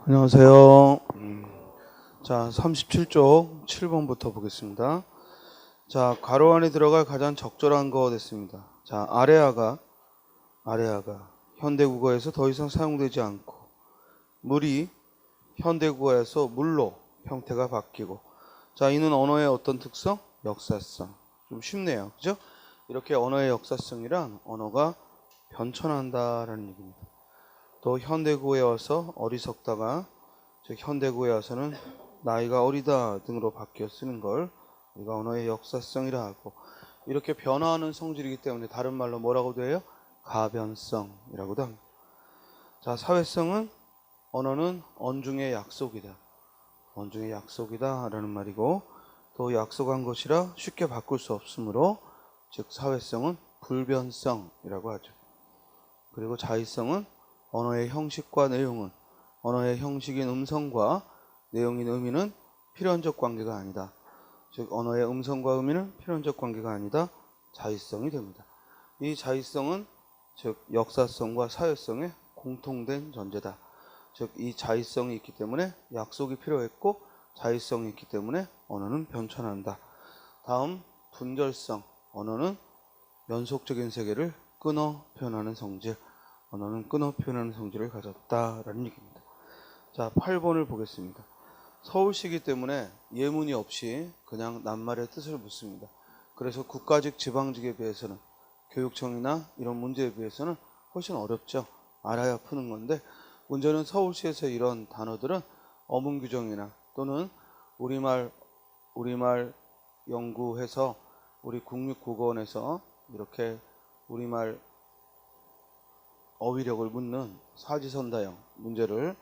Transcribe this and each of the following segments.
안녕하세요. 자, 37쪽 7번부터 보겠습니다. 자, 괄호 안에 들어갈 가장 적절한 거 됐습니다. 자, 아래아가 현대국어에서 더 이상 사용되지 않고 물이 현대국어에서 물로 형태가 바뀌고, 자, 이는 언어의 어떤 특성? 역사성. 좀 쉽네요. 그죠? 이렇게 언어의 역사성이란 언어가 변천한다라는 얘기입니다. 또 현대국어에 와서 어리석다가, 즉 현대국어에 와서는 나이가 어리다 등으로 바뀌어 쓰는 걸 우리가 언어의 역사성이라 하고, 이렇게 변화하는 성질이기 때문에 다른 말로 뭐라고도 해요? 가변성이라고도 합니다. 자, 사회성은 언어는 언중의 약속이다. 언중의 약속이다 라는 말이고, 또 약속한 것이라 쉽게 바꿀 수 없으므로, 즉 사회성은 불변성이라고 하죠. 그리고 자의성은 언어의 형식과 내용은, 언어의 형식인 음성과 내용인 의미는 필연적 관계가 아니다. 즉 언어의 음성과 의미는 필연적 관계가 아니다. 자의성이 됩니다. 이 자의성은 즉 역사성과 사회성의 공통된 전제다. 즉 이 자의성이 있기 때문에 약속이 필요했고, 자의성이 있기 때문에 언어는 변천한다. 다음 분절성. 언어는 연속적인 세계를 끊어 표현하는 성질. 언어는 끊어 표현하는 성질을 가졌다라는 얘기입니다. 자, 8번을 보겠습니다. 서울시이기 때문에 예문이 없이 그냥 낱말의 뜻을 묻습니다. 그래서 국가직, 지방직에 비해서는, 교육청이나 이런 문제에 비해서는 훨씬 어렵죠. 알아야 푸는 건데, 문제는 서울시에서 이런 단어들은 어문 규정이나 또는 우리말 연구해서 우리 국립국어원에서 이렇게 우리말 어휘력을 묻는 사지선다형 문제를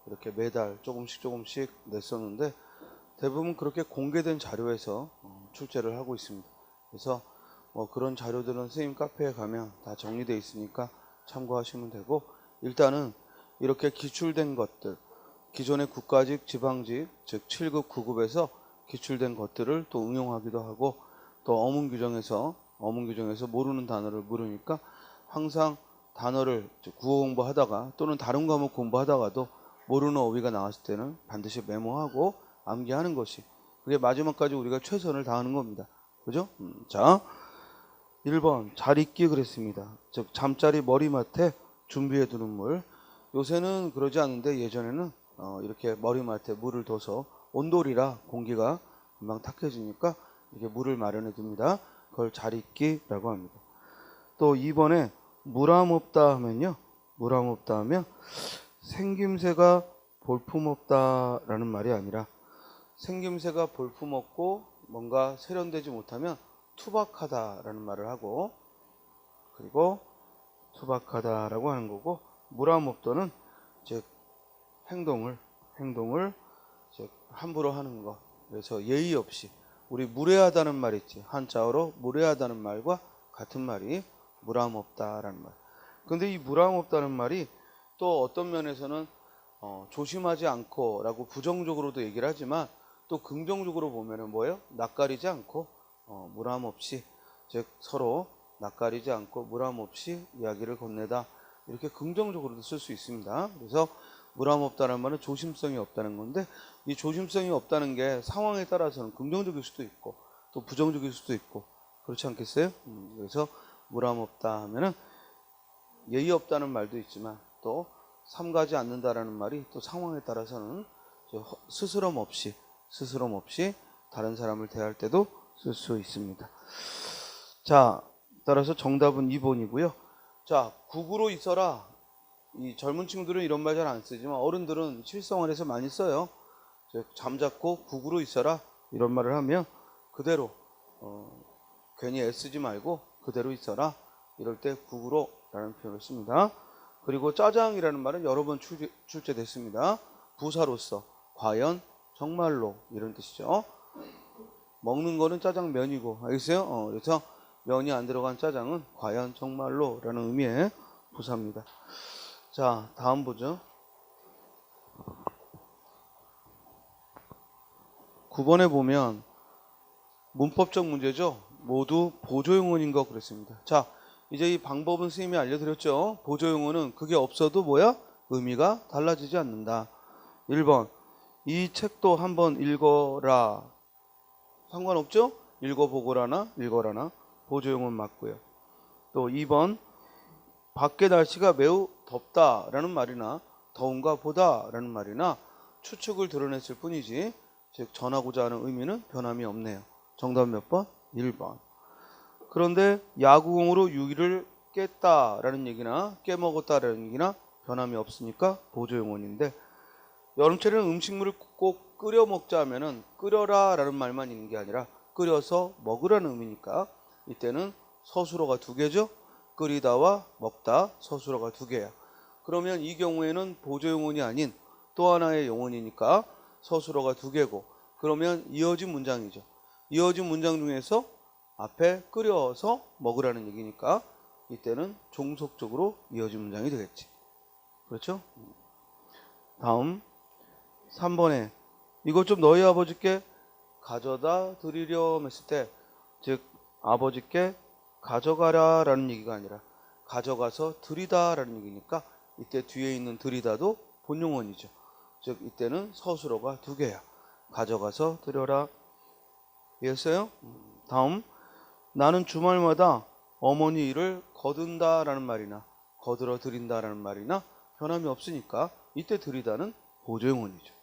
이렇게 매달 조금씩 냈었는데, 대부분 그렇게 공개된 자료에서 출제를 하고 있습니다. 그래서 그런 자료들은 선생님 카페에 가면 다 정리되어 있으니까 참고하시면 되고, 일단은 이렇게 기출된 것들, 기존의 국가직, 지방직, 즉 7급, 9급에서 기출된 것들을 또 응용하기도 하고, 또 어문 규정에서 모르는 단어를 물으니까 항상 단어를 국어 공부하다가 또는 다른 과목 공부하다가도 모르는 어휘가 나왔을 때는 반드시 메모하고 암기하는 것이, 그게 마지막까지 우리가 최선을 다하는 겁니다. 그죠? 자, 1번 잘 잊기 그랬습니다. 즉 잠자리 머리맡에 준비해 두는 물. 요새는 그러지 않는데 예전에는 이렇게 머리맡에 물을 둬서 온돌이라 공기가 금방 탁해지니까 이렇게 물을 마련해 둡니다. 그걸 잘 잊기라고 합니다. 또 2번에 무람없다 하면요, 무람없다 하면 생김새가 볼품없다라는 말이 아니라, 생김새가 볼품없고 뭔가 세련되지 못하면 투박하다라는 말을 하고, 그리고 투박하다라고 하는 거고, 무람없다는 즉 행동을 즉 함부로 하는 것. 그래서 예의 없이, 우리 무례하다는 말 있지, 한자어로 무례하다는 말과 같은 말이 무람없다라는 말. 근데 이 무람없다는 말이 또 어떤 면에서는 조심하지 않고 라고 부정적으로도 얘기를 하지만, 또 긍정적으로 보면은 뭐예요? 낯가리지 않고 무람없이, 즉 서로 낯가리지 않고 무람없이 이야기를 건네다, 이렇게 긍정적으로도 쓸 수 있습니다. 그래서 무람없다는 말은 조심성이 없다는 건데, 이 조심성이 없다는 게 상황에 따라서는 긍정적일 수도 있고 또 부정적일 수도 있고, 그렇지 않겠어요? 그래서 무람없다 하면은 예의 없다는 말도 있지만, 또 삼가지 않는다라는 말이 또 상황에 따라서는 스스럼 없이 다른 사람을 대할 때도 쓸 수 있습니다. 자, 따라서 정답은 2번이고요. 자, 국으로 있어라. 이 젊은 친구들은 이런 말 잘 안 쓰지만 어른들은 실생활에서 많이 써요. 잠자코 국으로 있어라, 이런 말을 하면 그대로 괜히 애쓰지 말고 그대로 있어라, 이럴 때 국으로 라는 표현을 씁니다. 그리고 짜장이라는 말은 여러 번 출제됐습니다. 부사로서, 과연, 정말로, 이런 뜻이죠. 먹는 거는 짜장면이고, 알겠어요? 그래서 면이 안 들어간 짜장은 과연, 정말로 라는 의미의 부사입니다. 자, 다음 보죠. 9번에 보면 문법적 문제죠. 모두 보조용어인 거 그랬습니다. 자, 이제 이 방법은 선생님이 알려드렸죠. 보조용어는 그게 없어도 뭐야? 의미가 달라지지 않는다. 1번 이 책도 한번 읽어라. 상관없죠? 읽어보고라나 읽어라나 보조용은 맞고요. 또 2번 밖에 날씨가 매우 덥다라는 말이나 더운가 보다라는 말이나 추측을 드러냈을 뿐이지 즉 전하고자 하는 의미는 변함이 없네요. 정답 몇 번? 1번. 그런데 야구공으로 유기를 깼다라는 얘기나 깨먹었다라는 얘기나 변함이 없으니까 보조용언인데 여름철에는 음식물을 꼭 끓여 먹자 하면은 끓여라 라는 말만 있는 게 아니라 끓여서 먹으라는 의미니까 이때는 서술어가 두 개죠. 끓이다와 먹다 서술어가 두 개야. 그러면 이 경우에는 보조용언이 아닌 또 하나의 용언이니까 서술어가 두 개고 그러면 이어진 문장이죠. 이어진 문장 중에서 앞에 끓여서 먹으라는 얘기니까 이때는 종속적으로 이어진 문장이 되겠지. 그렇죠? 다음 3번에 이것 좀 너희 아버지께 가져다 드리렴 했을 때 즉 아버지께 가져가라 라는 얘기가 아니라 가져가서 드리다 라는 얘기니까 이때 뒤에 있는 드리다도 본용언이죠. 즉 이때는 서술어가 두 개야. 가져가서 드려라. 이해했어요? 다음 나는 주말마다 어머니 일을 거둔다 라는 말이나 거들어 드린다 라는 말이나 변함이 없으니까 이때 드리다는 보조용언이죠.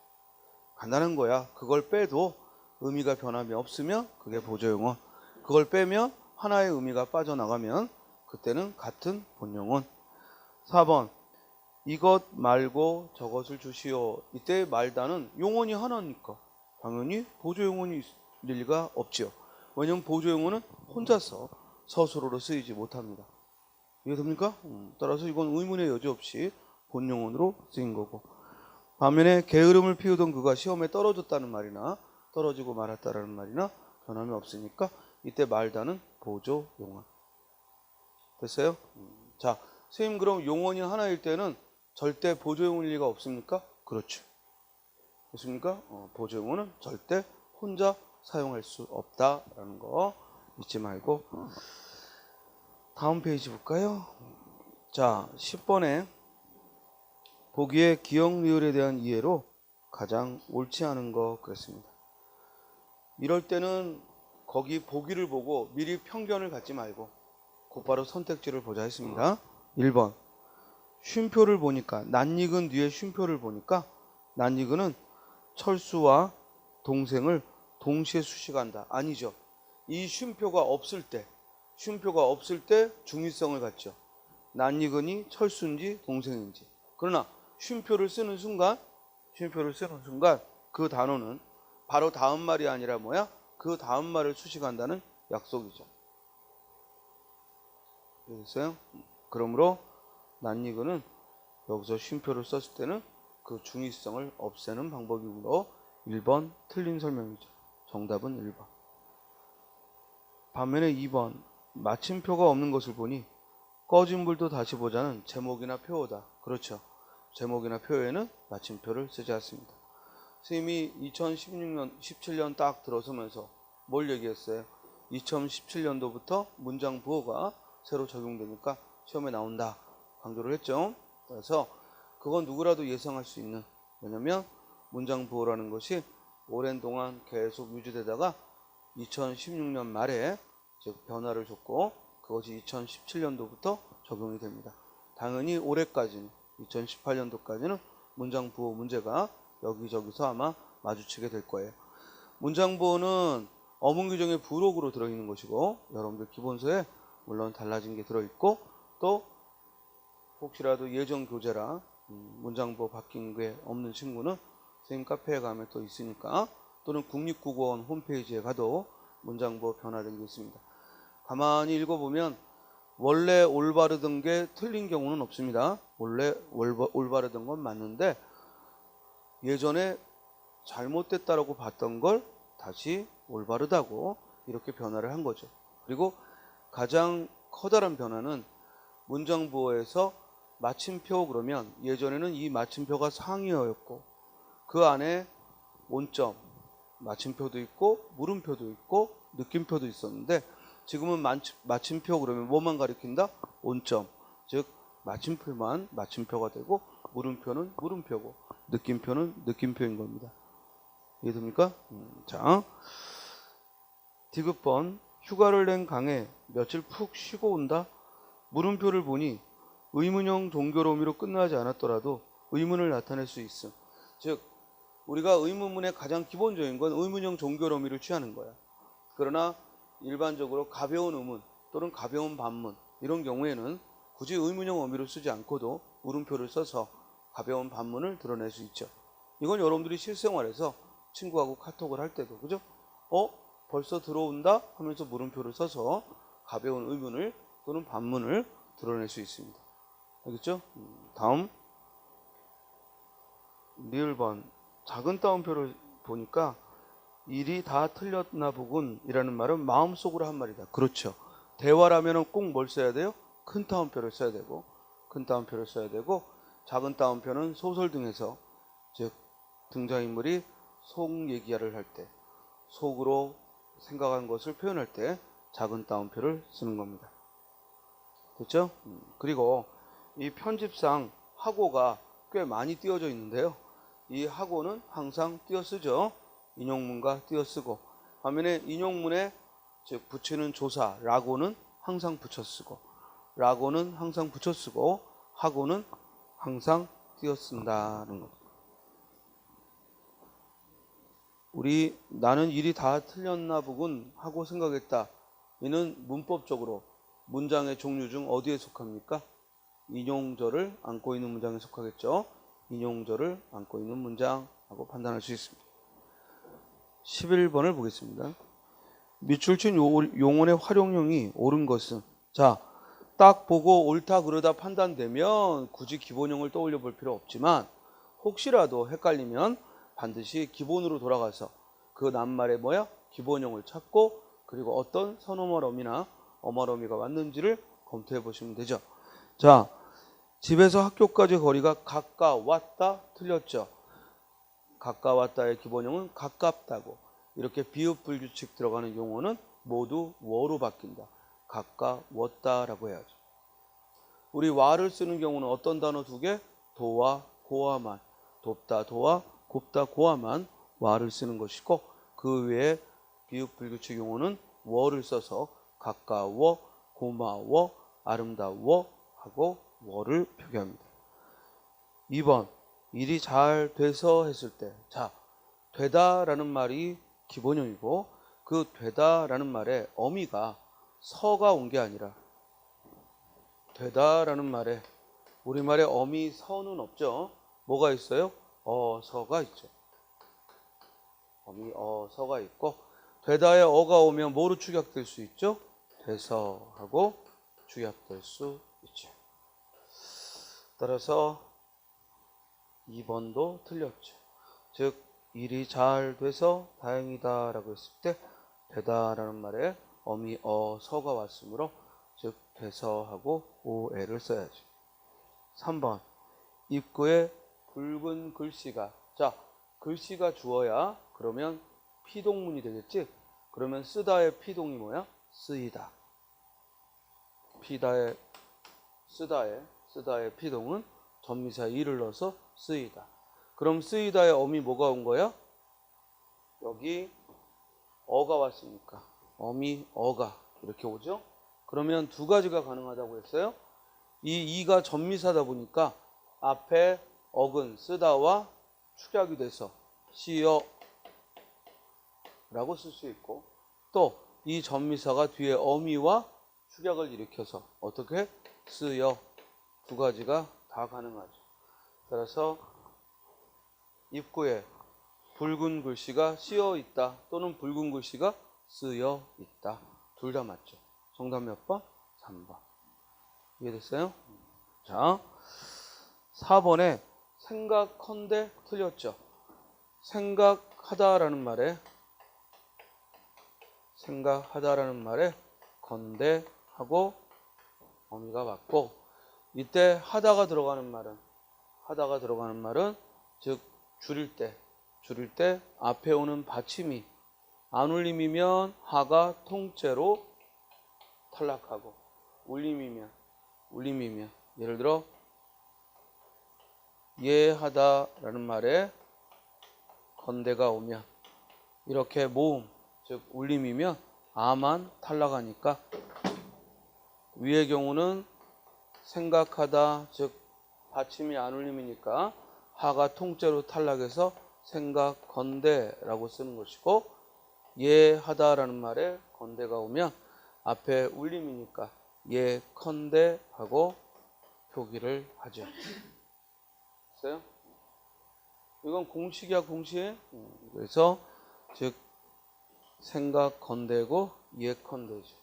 간단한 거야. 그걸 빼도 의미가 변함이 없으면 그게 보조용언. 그걸 빼면 하나의 의미가 빠져나가면 그때는 같은 본용언. 4번 이것 말고 저것을 주시오. 이때 말다는 용언이 하나니까 당연히 보조용언이 될 리가 없지요. 왜냐하면 보조용언은 혼자서 서술어로 쓰이지 못합니다. 이해됩니까? 따라서 이건 의문의 여지 없이 본용언으로 쓰인 거고 반면에 게으름을 피우던 그가 시험에 떨어졌다는 말이나 떨어지고 말았다라는 말이나 변함이 없으니까 이때 말다는 보조용언. 됐어요? 자, 선생님 그럼 용언이 하나일 때는 절대 보조용언일 리가 없습니까? 그렇죠. 됐습니까? 보조용언은 절대 혼자 사용할 수 없다라는 거 잊지 말고 다음 페이지 볼까요? 자, 10번에 보기에 기억 리을에 대한 이해로 가장 옳지 않은 거 그랬습니다. 이럴 때는 거기 보기를 보고 미리 편견을 갖지 말고 곧바로 선택지를 보자 했습니다. 1번 쉼표를 보니까 낯익은 뒤에 쉼표를 보니까 낯익은은 철수와 동생을 동시에 수식한다. 아니죠. 이 쉼표가 없을 때 중의성을 갖죠. 낯익은이 철수인지 동생인지. 그러나 쉼표를 쓰는 순간 그 단어는 바로 다음 말이 아니라 뭐야? 그 다음 말을 수식한다는 약속이죠. 됐어요? 그러므로 낯익은은 여기서 쉼표를 썼을 때는 그 중의성을 없애는 방법이므로 1번 틀린 설명이죠. 정답은 1번. 반면에 2번 마침표가 없는 것을 보니 꺼진 불도 다시 보자는 제목이나 표어다. 그렇죠. 제목이나 표어에는 마침표를 쓰지 않습니다. 선생님이 2016년, 17년 딱 들어서면서 뭘 얘기했어요? 2017년도부터 문장 부호가 새로 적용되니까 시험에 나온다. 강조를 했죠. 그래서 그건 누구라도 예상할 수 있는, 왜냐면 문장 부호라는 것이 오랜 동안 계속 유지되다가 2016년 말에 즉 변화를 줬고 그것이 2017년도부터 적용이 됩니다. 당연히 올해까지는 2018년도까지는 문장 부호 문제가 여기저기서 아마 마주치게 될 거예요. 문장 부호는 어문 규정의 부록으로 들어있는 것이고 여러분들 기본서에 물론 달라진 게 들어있고 또 혹시라도 예전 교재라 문장 부호 바뀐 게 없는 친구는 선생님 카페에 가면 또 있으니까 또는 국립국어원 홈페이지에 가도 문장 부호 변화된 게 있습니다. 가만히 읽어보면 원래 올바르던 게 틀린 경우는 없습니다. 원래 올바르던 건 맞는데 예전에 잘못됐다라고 봤던 걸 다시 올바르다고 이렇게 변화를 한 거죠. 그리고 가장 커다란 변화는 문장 부호에서 마침표 그러면 예전에는 이 마침표가 상이어였고 그 안에 온점, 마침표도 있고 물음표도 있고 느낌표도 있었는데 지금은 마침표 그러면 뭐만 가리킨다? 온점, 즉 마침표만 마침표가 되고 물음표는 물음표고 느낌표는 느낌표인 겁니다. 이해됩니까? 자, 디귿번 휴가를 낸 강에 며칠 푹 쉬고 온다. 물음표를 보니 의문형 종결 어미로 끝나지 않았더라도 의문을 나타낼 수 있음. 즉 우리가 의문문의 가장 기본적인 건 의문형 종결 어미를 취하는 거야. 그러나 일반적으로 가벼운 의문 또는 가벼운 반문 이런 경우에는 굳이 의문형 어미를 쓰지 않고도 물음표를 써서 가벼운 반문을 드러낼 수 있죠. 이건 여러분들이 실생활에서 친구하고 카톡을 할 때도 그죠? 벌써 들어온다 하면서 물음표를 써서 가벼운 의문을 또는 반문을 드러낼 수 있습니다. 알겠죠? 다음 리을번 작은 따옴표를 보니까 일이 다 틀렸나 보군 이라는 말은 마음속으로 한 말이다. 그렇죠. 대화라면 꼭 뭘 써야 돼요? 큰 따옴표를 써야 되고 큰 따옴표를 써야 되고 작은 따옴표는 소설 등에서 즉 등장인물이 속 얘기를 할 때 속으로 생각한 것을 표현할 때 작은 따옴표를 쓰는 겁니다. 됐죠? 그리고 이 편집상 하고가 꽤 많이 띄어져 있는데요. 이 하고는 항상 띄어쓰죠. 인용문과 띄어쓰고 반면에 인용문에 즉 붙이는 조사 라고는 항상 붙여쓰고 라고는 항상 붙여쓰고 하고는 항상 띄어쓴다는 것. 우리 나는 일이 다 틀렸나 보군 하고 생각했다. 이는 문법적으로 문장의 종류 중 어디에 속합니까? 인용절을 안고 있는 문장에 속하겠죠. 인용절을 안고 있는 문장하고 판단할 수 있습니다. 11번을 보겠습니다. 밑줄 친 용언의 활용형이 옳은 것은 자, 딱 보고 옳다 그르다 판단되면 굳이 기본형을 떠올려 볼 필요 없지만 혹시라도 헷갈리면 반드시 기본으로 돌아가서 그 낱말의 기본형을 찾고 그리고 어떤 선어머럼이나 어머러미가 맞는지를 검토해 보시면 되죠. 자, 집에서 학교까지 거리가 가까웠다 틀렸죠. 가까웠다의 기본형은 가깝다고 이렇게 비읍 불규칙 들어가는 용어는 모두 워로 바뀐다. 가까웠다라고 해야죠. 우리 와를 쓰는 경우는 어떤 단어 두 개? 도와 고와만 돕다 도와 곱다 고와만 와를 쓰는 것이고 그 외에 비읍 불규칙 용어는 워를 써서 가까워 고마워 아름다워 하고 워를 표기합니다. 2번 일이 잘 돼서 했을 때 자, 되다라는 말이 기본형이고 그 되다라는 말에 어미가 서가 온 게 아니라 되다라는 말에 우리말에 어미 서는 없죠. 뭐가 있어요? 어서가 있죠. 어미 어서가 있고 되다에 어가 오면 뭐로 축약될 수 있죠? 돼서 하고 축약될 수 있죠. 따라서 2번도 틀렸죠. 즉 일이 잘 돼서 다행이다 라고 했을 때 되다라는 말에 어미 어서가 왔으므로 즉 돼서 하고 오에를 써야죠. 3번 입구에 붉은 글씨가 자 글씨가 주어야 그러면 피동문이 되겠지. 그러면 쓰다의 피동이 뭐야? 쓰이다. 쓰다의 피동은 전미사 이를 넣어서 쓰이다. 그럼 쓰이다의 어미 뭐가 온 거야? 여기 어가 왔으니까 어미 어가 이렇게 오죠. 그러면 두 가지가 가능하다고 했어요. 이 이가 전미사다 보니까 앞에 어근 쓰다와 축약이 돼서 쓰여 라고 쓸 수 있고 또 이 전미사가 뒤에 어미와 축약을 일으켜서 어떻게 쓰여 두 가지가 다 가능하죠. 따라서 입구에 붉은 글씨가 씌어 있다 또는 붉은 글씨가 쓰여 있다. 둘 다 맞죠. 정답 몇 번? 3번. 이해됐어요? 자, 4번에 생각컨대 틀렸죠. 생각하다라는 말에 건대 하고 어미가 맞고 이때 하다가 들어가는 말은 즉 줄일 때 앞에 오는 받침이 안울림이면 하가 통째로 탈락하고 울림이면 예를 들어 예하다라는 말에 건대가 오면 이렇게 모음, 즉 울림이면 아만 탈락하니까 위의 경우는 생각하다, 즉 받침이 안 울림이니까 하가 통째로 탈락해서 생각건대라고 쓰는 것이고, 예하다라는 말에 건대가 오면 앞에 울림이니까 예컨대 하고 표기를 하죠. 됐어요? 이건 공식이야, 공식. 그래서 즉 생각건대고 예컨대죠.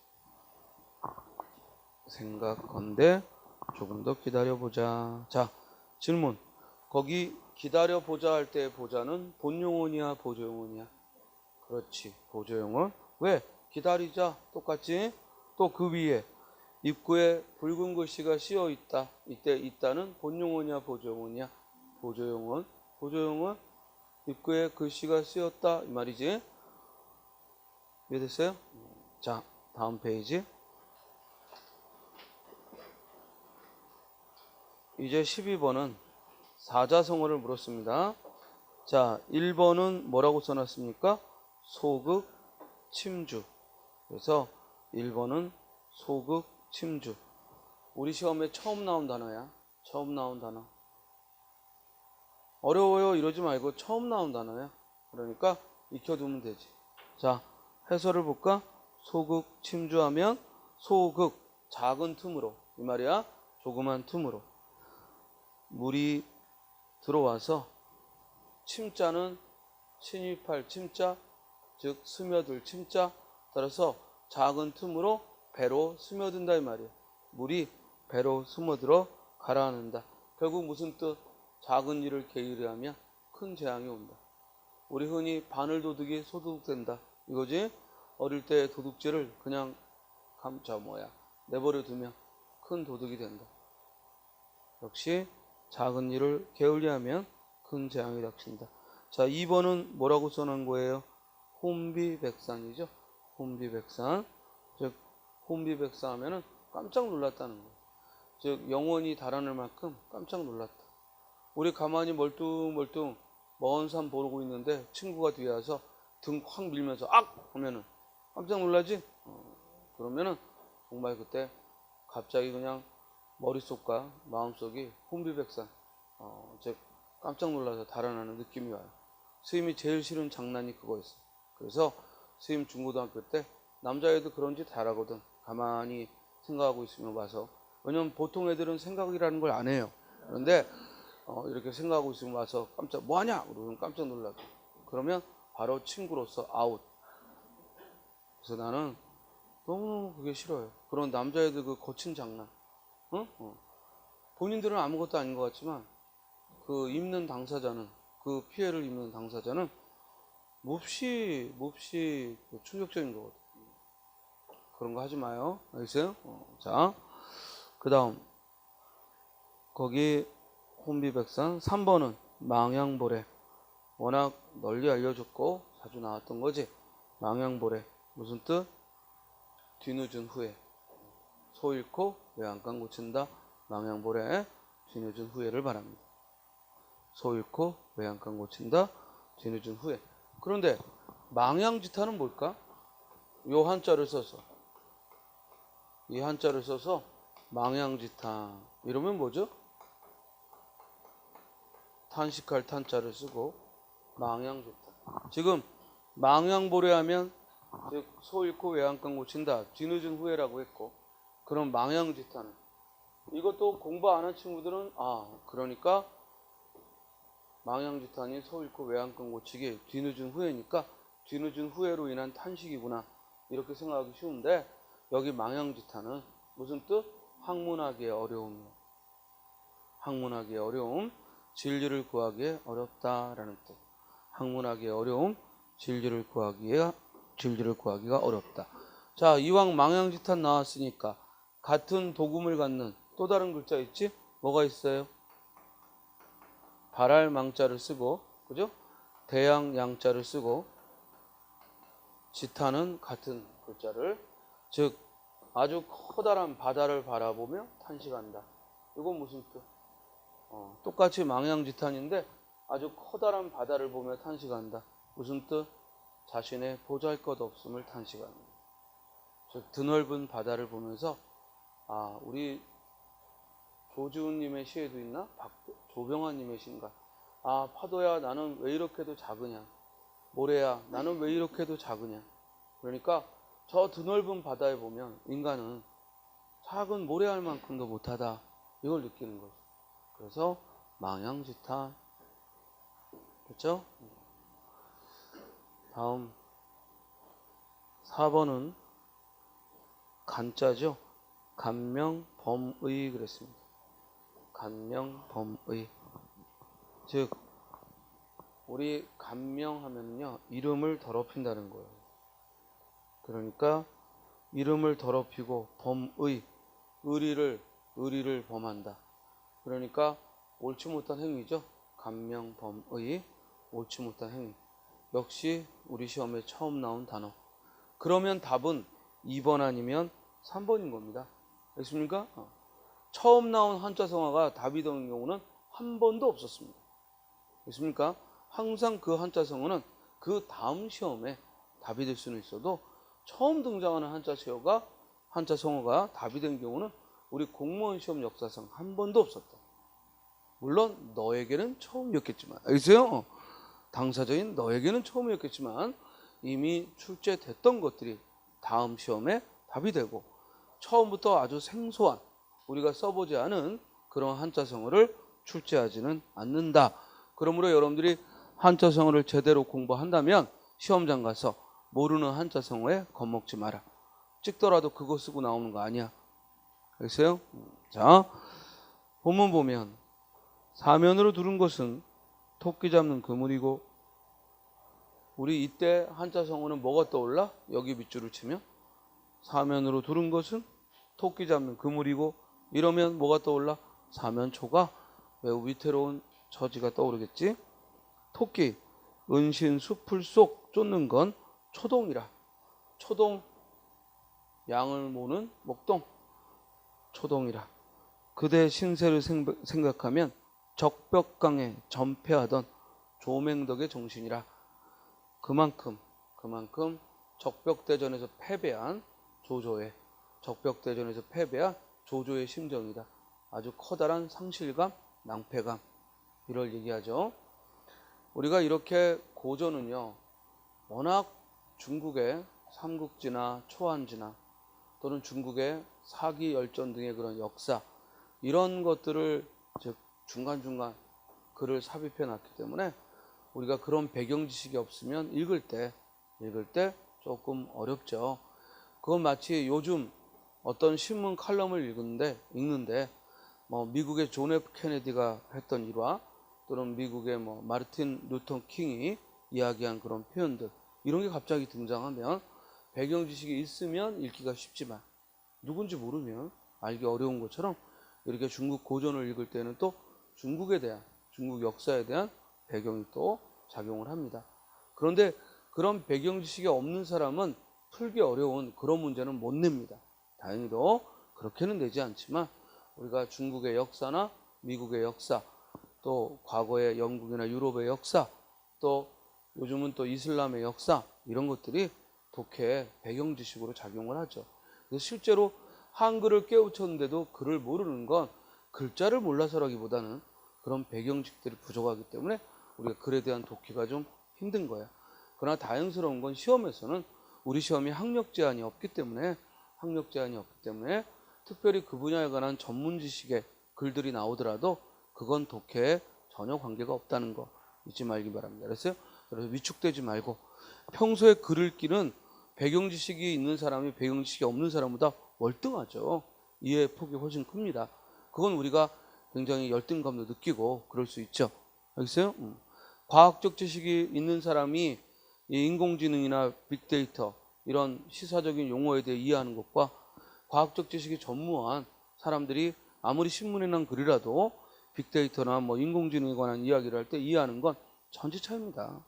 생각건대. 조금 더 기다려보자. 자, 질문. 거기 기다려보자 할 때 보자는 본용어냐 보조용어냐? 그렇지, 보조용어. 왜? 기다리자 똑같지? 또 그 위에 입구에 붉은 글씨가 씌어 있다. 이때 있다는 본용어냐 보조용어냐? 보조용어. 보조용어. 입구에 글씨가 씌었다 이 말이지. 이해됐어요? 자, 다음 페이지. 이제 12번은 사자성어를 물었습니다. 자, 1번은 뭐라고 써놨습니까? 소극, 침주. 그래서 1번은 소극, 침주. 우리 시험에 처음 나온 단어야. 처음 나온 단어. 어려워요 이러지 말고 처음 나온 단어야. 그러니까 익혀두면 되지. 자, 해설을 볼까? 소극, 침주하면 소극, 작은 틈으로. 이 말이야. 조그만 틈으로. 물이 들어와서 침자는 침입할 침자, 즉 스며들 침자, 따라서 작은 틈으로 배로 스며든다 이 말이에요. 물이 배로 스며들어 가라앉는다. 결국 무슨 뜻? 작은 일을 게으르하면 큰 재앙이 온다. 우리 흔히 바늘도둑이 소도둑된다 이거지. 어릴 때 도둑질을 그냥 내버려 두면 큰 도둑이 된다. 역시 작은 일을 게을리하면 큰 재앙이 닥친다. 자, 2번은 뭐라고 써놓은 거예요? 혼비백산이죠. 혼비백산. 즉 혼비백산 하면은 깜짝 놀랐다는 거예요. 즉 영원히 달아날 만큼 깜짝 놀랐다. 우리 가만히 멀뚱멀뚱 먼 산 보고 있는데 친구가 뒤에 와서 등 확 밀면서 악! 하면은 깜짝 놀라지? 그러면은 정말 그때 갑자기 그냥 머릿속과 마음속이 혼비백산, 즉 깜짝 놀라서 달아나는 느낌이 와요. 스님이 제일 싫은 장난이 그거였어요. 그래서 스님 중고등학교 때 남자애도 그런 짓 잘하거든. 가만히 생각하고 있으면 와서. 왜냐면 보통 애들은 생각이라는 걸 안 해요. 그런데 이렇게 생각하고 있으면 와서 깜짝 뭐하냐? 그러면 깜짝 놀라고. 그러면 바로 친구로서 아웃. 그래서 나는 너무너무 그게 싫어요. 그런 남자애들 그 거친 장난. 본인들은 아무것도 아닌 것 같지만 그 입는 당사자는, 그 피해를 입는 당사자는 몹시 충격적인 거거든. 그런 거 하지 마요. 알겠어요? 자, 그 다음 거기 혼비백산. 3번은 망향보래. 워낙 널리 알려졌고 자주 나왔던 거지. 망향보래. 무슨 뜻? 뒤늦은 후에. 소 잃고 외양간 고친다. 망향보래. 뒤늦은 후회를 바랍니다. 소 잃고 외양간 고친다. 뒤늦은 후에. 그런데 망향지타는 뭘까? 요 한자를 써서, 이 한자를 써서 망향지타 이러면 뭐죠? 탄식할 탄자를 쓰고 망향지타. 지금 망향보래 하면 즉 소 잃고 외양간 고친다. 뒤늦은 후회라고 했고, 그럼 망향지타는 이것도 공부 안 한 친구들은 그러니까 망향지탄이 소 잃고 외양간 고치기 뒤늦은 후회니까 뒤늦은 후회로 인한 탄식이구나 이렇게 생각하기 쉬운데, 여기 망향지탄은 무슨 뜻? 학문하기에 어려움이에요. 학문하기에 어려움, 진리를 구하기에 어렵다라는 뜻. 학문하기에 어려움, 진리를 구하기가 어렵다. 자, 이왕 망향지탄 나왔으니까 같은 도금을 갖는 또 다른 글자 있지? 뭐가 있어요? 발할 망자를 쓰고, 그죠? 대양 양자를 쓰고, 지타는 같은 글자를, 즉 아주 커다란 바다를 바라보며 탄식한다. 이건 무슨 뜻? 똑같이 망향지탄인데 아주 커다란 바다를 보며 탄식한다. 무슨 뜻? 자신의 보잘것없음을 탄식합니다. 즉 드넓은 바다를 보면서 우리 조지훈님의 시에도 있나? 조병환님의 시인가? 파도야 나는 왜 이렇게도 작으냐? 모래야 나는 왜 이렇게도 작으냐? 그러니까 저 드넓은 바다에 보면 인간은 작은 모래알만큼도 못하다, 이걸 느끼는 거죠. 그래서 망향지탄. 그렇죠? 다음 4번은 간자죠. 간명범의 그랬습니다. 간명범의. 즉 우리 간명하면요 이름을 더럽힌다는 거예요. 그러니까 이름을 더럽히고 범의, 의리를 범한다. 그러니까 옳지 못한 행위죠. 간명범의, 옳지 못한 행위. 역시 우리 시험에 처음 나온 단어. 그러면 답은 2번 아니면 3번인 겁니다. 알겠습니까? 처음 나온 한자성어가 답이 되는 경우는 한 번도 없었습니다. 알겠습니까? 항상 그 한자성어는 그 다음 시험에 답이 될 수는 있어도 처음 등장하는 한자성어가 답이 된 경우는 우리 공무원 시험 역사상 한 번도 없었다. 물론 너에게는 처음이었겠지만, 알겠어요? 당사자인 너에게는 처음이었겠지만 이미 출제됐던 것들이 다음 시험에 답이 되고 처음부터 아주 생소한 우리가 써보지 않은 그런 한자성어를 출제하지는 않는다. 그러므로 여러분들이 한자성어를 제대로 공부한다면 시험장 가서 모르는 한자성어에 겁먹지 마라. 찍더라도 그거 쓰고 나오는 거 아니야. 알겠어요? 자, 본문 보면 사면으로 두른 것은 토끼 잡는 그물이고, 우리 이때 한자성어는 뭐가 떠올라? 여기 밑줄을 치면 사면으로 두른 것은 토끼 잡는 그물이고, 이러면 뭐가 떠올라? 사면초가 매우 위태로운 처지가 떠오르겠지. 토끼, 은신 수풀 속 쫓는 건 초동이라. 초동, 양을 모는 목동, 초동이라. 그대 신세를 생각하면 적벽강에 전패하던 조맹덕의 정신이라. 그만큼 적벽대전에서 패배한 조조의 심정이다. 아주 커다란 상실감, 낭패감, 이걸 얘기하죠. 우리가 이렇게 고전은요 워낙 중국의 삼국지나 초안지나 또는 중국의 사기열전 등의 그런 역사, 이런 것들을 즉 중간중간 글을 삽입해 놨기 때문에 우리가 그런 배경 지식이 없으면 읽을 때 조금 어렵죠. 그건 마치 요즘 어떤 신문 칼럼을 읽는데 미국의 존 F 케네디가 했던 일화, 또는 미국의 마르틴 루터 킹이 이야기한 그런 표현들, 이런 게 갑자기 등장하면 배경 지식이 있으면 읽기가 쉽지만 누군지 모르면 알기 어려운 것처럼 이렇게 중국 고전을 읽을 때는 또 중국 역사에 대한 배경이 또 작용을 합니다. 그런데 그런 배경 지식이 없는 사람은 풀기 어려운 그런 문제는 못 냅니다. 다행히도 그렇게는 내지 않지만 우리가 중국의 역사나 미국의 역사, 또 과거의 영국이나 유럽의 역사, 또 요즘은 또 이슬람의 역사, 이런 것들이 독해의 배경 지식으로 작용을 하죠. 그래서 실제로 한글을 깨우쳤는데도 글을 모르는 건 글자를 몰라서라기보다는 그런 배경 지식들이 부족하기 때문에 우리가 글에 대한 독해가 좀 힘든 거야. 그러나 다행스러운 건 시험에서는 우리 시험이 학력 제한이 없기 때문에 특별히 그 분야에 관한 전문 지식의 글들이 나오더라도 그건 독해에 전혀 관계가 없다는 거 잊지 말기 바랍니다. 그래서 위축되지 말고 평소에 글 읽기는 배경 지식이 있는 사람이 배경 지식이 없는 사람보다 월등하죠. 이해의 폭이 훨씬 큽니다. 그건 우리가 굉장히 열등감도 느끼고 그럴 수 있죠. 알겠어요? 과학적 지식이 있는 사람이 인공지능이나 빅데이터, 이런 시사적인 용어에 대해 이해하는 것과 과학적 지식이 전무한 사람들이 아무리 신문에 난 글이라도 빅데이터나 인공지능에 관한 이야기를 할 때 이해하는 건 천지 차이입니다.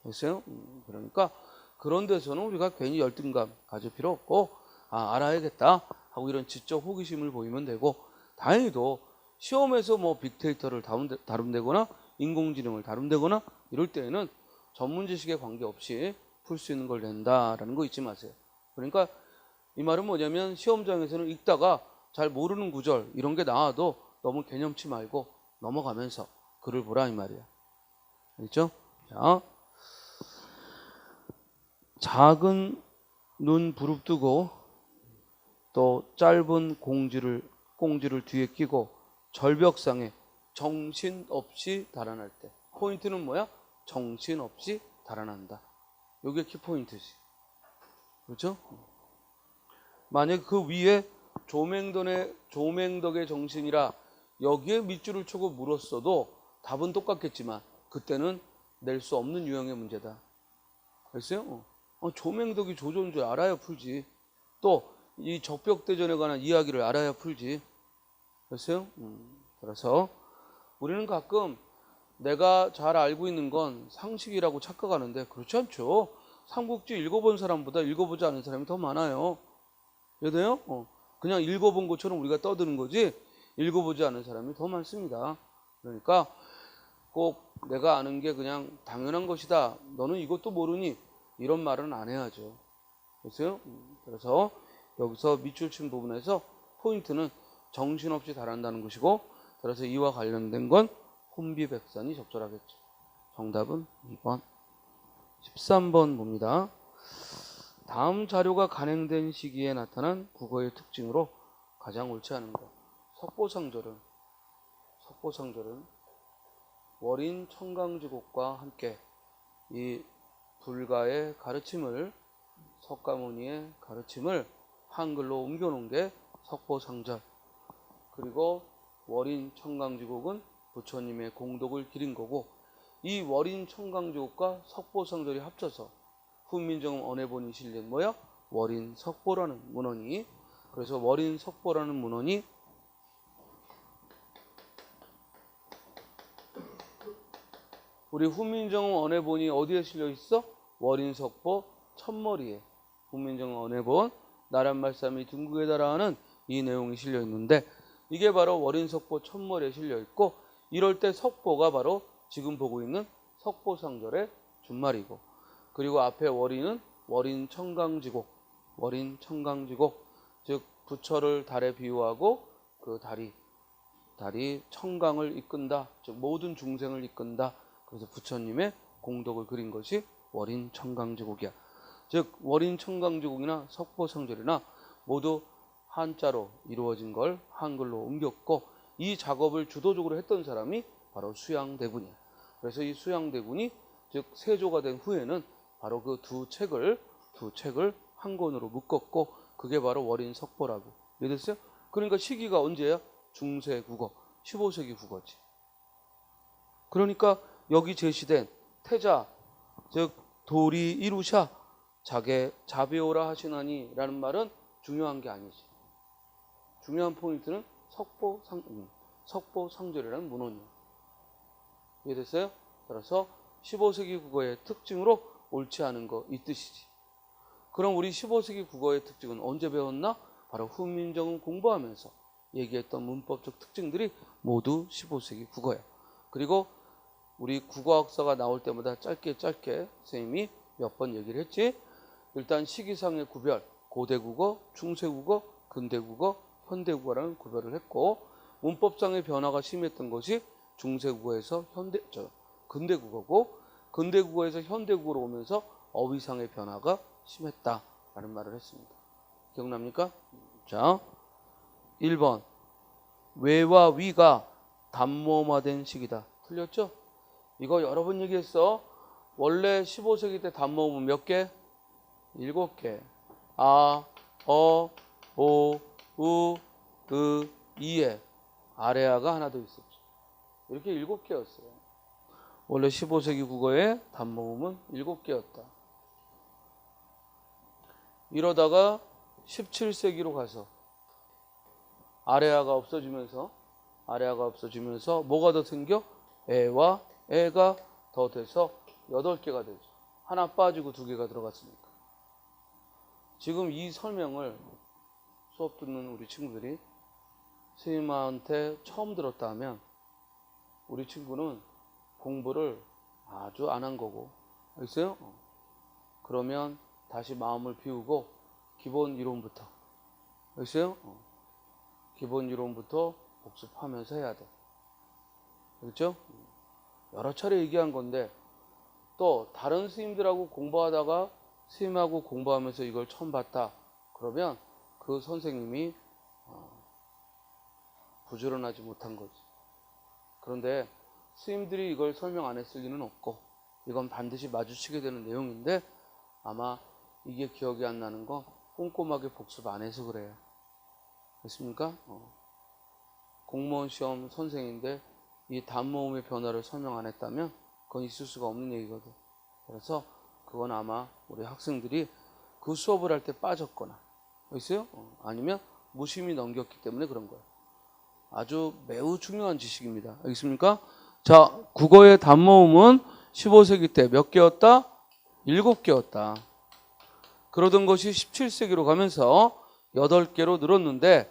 알겠어요? 그러니까 그런 데서는 우리가 괜히 열등감 가질 필요 없고 알아야겠다 하고 이런 지적 호기심을 보이면 되고, 다행히도 시험에서 뭐 빅데이터를 다룬다거나 인공지능을 다룬다거나 이럴 때에는 전문 지식에 관계없이 풀 수 있는 걸 낸다라는 거 잊지 마세요. 그러니까 이 말은 뭐냐면 시험장에서는 읽다가 잘 모르는 구절 이런 게 나와도 너무 개념치 말고 넘어가면서 글을 보라 이 말이야. 알겠죠? 자, 작은 눈 부릅뜨고 또 짧은 꽁지를 뒤에 끼고 절벽상에 정신없이 달아날 때 포인트는 뭐야? 정신없이 달아난다. 이게 키포인트지. 그렇죠? 만약 그 위에 조맹덕의 정신이라 여기에 밑줄을 치고 물었어도 답은 똑같겠지만 그때는 낼 수 없는 유형의 문제다. 알겠어요? 조맹덕이 조조인 줄 알아야 풀지. 또 이 적벽대전에 관한 이야기를 알아야 풀지. 알겠어요? 그래서 우리는 가끔 내가 잘 알고 있는 건 상식이라고 착각하는데 그렇지 않죠. 삼국지 읽어본 사람보다 읽어보지 않은 사람이 더 많아요. 이해돼요? 그냥 읽어본 것처럼 우리가 떠드는 거지 읽어보지 않은 사람이 더 많습니다. 그러니까 꼭 내가 아는 게 그냥 당연한 것이다. 너는 이것도 모르니 이런 말은 안 해야죠. 됐어요? 그래서 여기서 밑줄 친 부분에서 포인트는 정신없이 달한다는 것이고 그래서 이와 관련된 건 혼비백산이 적절하겠죠. 정답은 2번. 13번 봅니다. 다음 자료가 간행된 시기에 나타난 국어의 특징으로 가장 옳지 않은 것. 석보상절은 월인 청강지곡과 함께 이 불가의 가르침을 석가모니의 가르침을 한글로 옮겨놓은 게 석보상절. 그리고 월인 청강지곡은 부처님의 공덕을 기린 거고 이 월인 청강지곡과 석보상절이 합쳐서 훈민정음 언해본이 실린 뭐야? 월인 석보라는 문헌이. 그래서 월인 석보라는 문헌이 우리 훈민정음 언해본이 어디에 실려 있어? 월인 석보 첫머리에 훈민정음 언해본 나란말싸미 둥국에 달하는 이 내용이 실려 있는데 이게 바로 월인 석보 첫머리에 실려 있고 이럴 때 석보가 바로 지금 보고 있는 석보상절의 준말이고 그리고 앞에 월인은 월인 청강지곡 즉 부처를 달에 비유하고 그 달이 청강을 이끈다. 즉 모든 중생을 이끈다. 그래서 부처님의 공덕을 그린 것이 월인 청강지곡이야. 즉 월인 청강지곡이나 석보상절이나 모두 한자로 이루어진 걸 한글로 옮겼고 이 작업을 주도적으로 했던 사람이 바로 수양대군이야. 그래서 이 수양대군이 즉 세조가 된 후에는 바로 그 두 책을 한 권으로 묶었고 그게 바로 월인 석보라고. 이해됐어요? 그러니까 시기가 언제야? 중세 국어, 15세기 국어지. 그러니까 여기 제시된 태자, 즉 도리 이루샤 자게 자비오라 하시나니 라는 말은 중요한 게 아니지. 중요한 포인트는 석보상절이라는 문헌이에요. 이해됐어요? 따라서 15세기 국어의 특징으로 옳지 않은 거 이 뜻이지. 그럼 우리 15세기 국어의 특징은 언제 배웠나? 바로 훈민정음 공부하면서 얘기했던 문법적 특징들이 모두 15세기 국어야. 그리고 우리 국어학사가 나올 때마다 짧게 선생님이 몇 번 얘기를 했지. 일단 시기상의 구별, 고대국어, 중세국어, 근대국어, 현대국어라는 구별을 했고 문법상의 변화가 심했던 것이 중세국어에서 근대국어고 근대국어에서 현대국어로 오면서 어휘상의 변화가 심했다라는 말을 했습니다. 기억납니까? 자, 1번 외와 위가 단모음화된 시기다. 틀렸죠? 이거 여러 번 얘기했어. 원래 15세기 때 단모음은 몇 개? 7개. 아, 어, 오, 우, 이에 아래아가 하나 더 있었죠. 이렇게 7개였어요. 원래 15세기 국어의 단모음은 7개였다. 이러다가 17세기로 가서 아래아가 없어지면서 뭐가 더 생겨? 에와 에가 더 돼서 8개가 되죠. 하나 빠지고 2개가 들어갔으니까. 지금 이 설명을 수업 듣는 우리 친구들이 스님한테 처음 들었다 하면 우리 친구는 공부를 아주 안 한 거고, 알겠어요? 그러면 다시 마음을 비우고 기본 이론부터, 알겠어요? 기본 이론부터 복습하면서 해야 돼. 그렇죠? 여러 차례 얘기한 건데 또 다른 스님들하고 공부하다가 스님하고 공부하면서 이걸 처음 봤다. 그러면 그 선생님이 부지런하지 못한 거지. 그런데 스님들이 이걸 설명 안 했을 리는 없고 이건 반드시 마주치게 되는 내용인데 아마 이게 기억이 안 나는 거 꼼꼼하게 복습 안 해서 그래요. 됐습니까? 공무원 시험 선생인데 이 단모음의 변화를 설명 안 했다면 그건 있을 수가 없는 얘기거든. 그래서 그건 아마 우리 학생들이 그 수업을 할 때 빠졌거나 있어요? 아니면 무심히 넘겼기 때문에 그런 거예요. 아주 매우 중요한 지식입니다. 알겠습니까? 자, 국어의 단모음은 15세기 때 몇 개였다? 7개였다. 그러던 것이 17세기로 가면서 8개로 늘었는데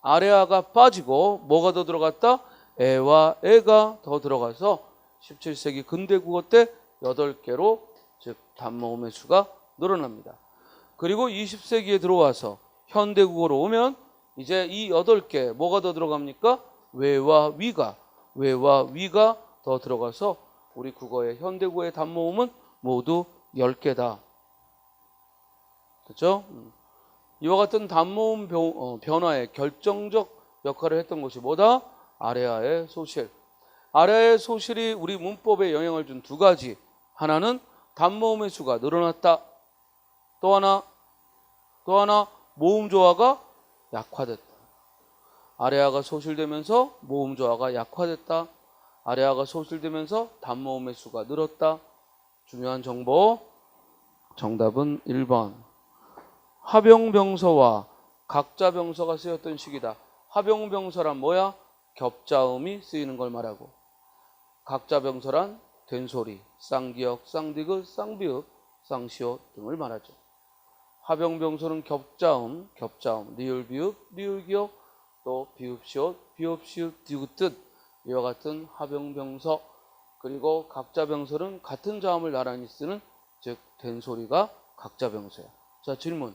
아래아가 빠지고 뭐가 더 들어갔다? 에와 에가 더 들어가서 17세기 근대 국어 때 8개로 즉 단모음의 수가 늘어납니다. 그리고 20세기에 들어와서 현대 국어로 오면 이제 이 8개 뭐가 더 들어갑니까? 외와 위가 더 들어가서 우리 국어의 현대 국어의 단모음은 모두 10개다. 그렇죠? 이와 같은 단모음 변화에 결정적 역할을 했던 것이 뭐다? 아래아의 소실. 아래아의 소실이 우리 문법에 영향을 준 두 가지. 하나는 단모음의 수가 늘어났다. 또 하나 모음 조화가 약화됐다. 아래아가 소실되면서 모음 조화가 약화됐다. 아래아가 소실되면서 단모음의 수가 늘었다. 중요한 정보. 정답은 1번. 합용병서와 각자병서가 쓰였던 시기다. 합용병서란 뭐야? 겹자음이 쓰이는 걸 말하고, 각자병서란 된소리, 쌍기역, 쌍디귿, 쌍비읍, 쌍시옷 등을 말하죠. 합용병서는 겹자음, 리을 비읍, 리을 기역, 또 비읍 시옷, 비읍 시읍 디귿 뜻 이와 같은 합용병서. 그리고 각자병서는 같은 자음을 나란히 쓰는 즉 된소리가 각자병서야. 자, 질문.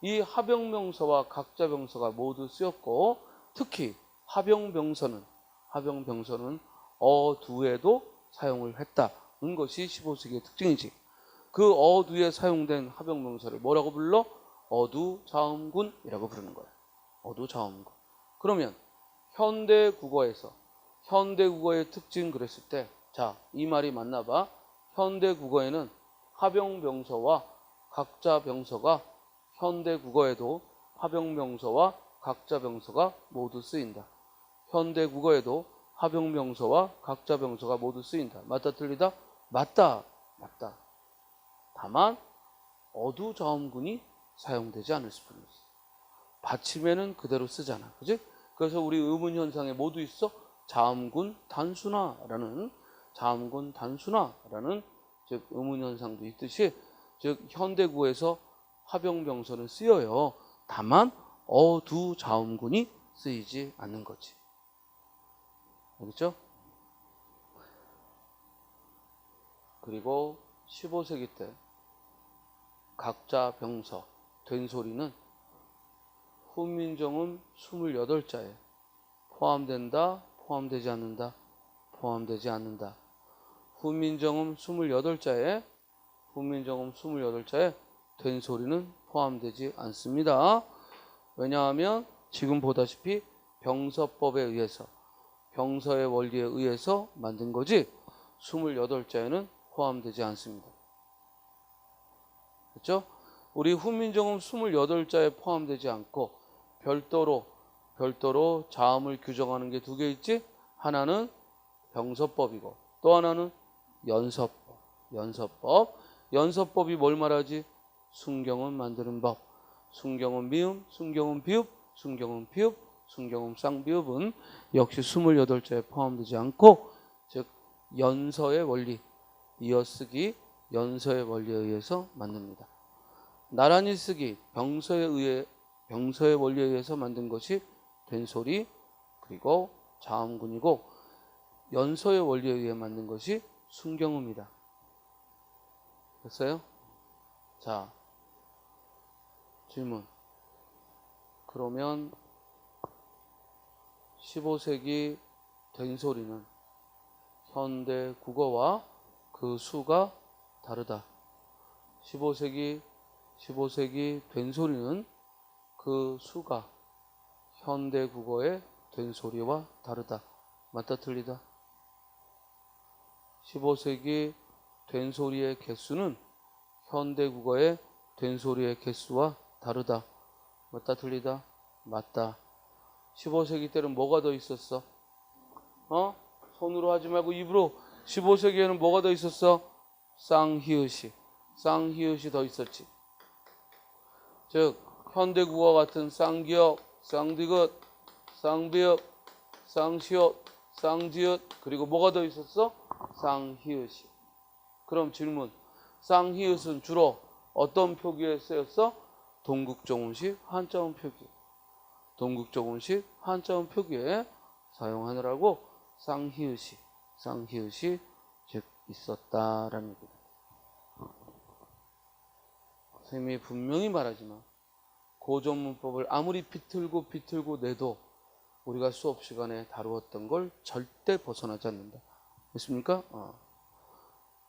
이 합용명서와 각자병서가 모두 쓰였고 특히 합용병서는 어두에도 사용을 했다는 것이 15세기의 특징이지. 그 어두에 사용된 합용명서를 뭐라고 불러? 어두자음군이라고 부르는 거야. 어두자음군. 그러면 현대국어의 특징 그랬을 때, 자, 이 말이 맞나 봐. 현대국어에는 합용명서와 각자병서가 현대국어에도 합용명서와 각자병서가 모두 쓰인다. 현대국어에도 합용명서와 각자병서가 모두 쓰인다. 맞다 틀리다? 맞다. 다만 어두자음군이 사용되지 않을 뿐이지. 받침에는 그대로 쓰잖아. 그지? 그래서 우리 의문현상에 모두 있어? 자음군 단순화라는 즉 의문현상도 있듯이 즉 현대국어에서 합용명서는 쓰여요. 다만 어두자음군이 쓰이지 않는 거지. 알겠죠? 그리고 15세기 때 각자병서, 된소리는 훈민정음 28자에 포함된다, 포함되지 않는다, 포함되지 않는다. 훈민정음 28자에 된소리는 포함되지 않습니다. 왜냐하면 지금 보다시피 병서법에 의해서, 병서의 원리에 의해서 만든 거지 28자에는 포함되지 않습니다. 그렇죠? 우리 훈민정음 28자에 포함되지 않고 별도로 자음을 규정하는 게 두 개 있지? 하나는 병서법이고 또 하나는 연서법이 뭘 말하지? 순경음 만드는 법. 순경음 미음, 순경음 비읍, 순경음 피읍, 순경음 쌍비읍은 역시 28자에 포함되지 않고 즉 연서의 원리, 이어쓰기 연서의 원리에 의해서 만듭니다. 나란히 쓰기 병서의 원리에 의해서 만든 것이 된소리, 그리고 자음군이고 연서의 원리에 의해 만든 것이 순경음이다. 됐어요? 자, 질문. 그러면 15세기 된소리는 현대 국어와 그 수가 다르다. 15세기 된소리는 그 수가 현대 국어의 된소리와 다르다. 맞다 틀리다? 15세기 된소리의 개수는 현대 국어의 된소리의 개수와 다르다. 맞다 틀리다? 맞다. 15세기 때는 뭐가 더 있었어? 손으로 하지 말고 입으로. 15세기에는 뭐가 더 있었어? 쌍히읗이 더 있었지. 즉 현대 국어 같은 쌍기역, 쌍디귿, 쌍비읍, 쌍시옷, 쌍지읒, 그리고 뭐가 더 있었어? 쌍히읗이. 그럼 질문. 쌍히읗은 주로 어떤 표기에 쓰였어? 동국정운식 한자음 표기. 동국정운식 한자음 표기에 사용하느라고 쌍히읗이 즉 있었다라는 얘기다. 선생님이 분명히 말하지만 고전문법을 아무리 비틀고 내도 우리가 수업 시간에 다루었던 걸 절대 벗어나지 않는다. 됐습니까?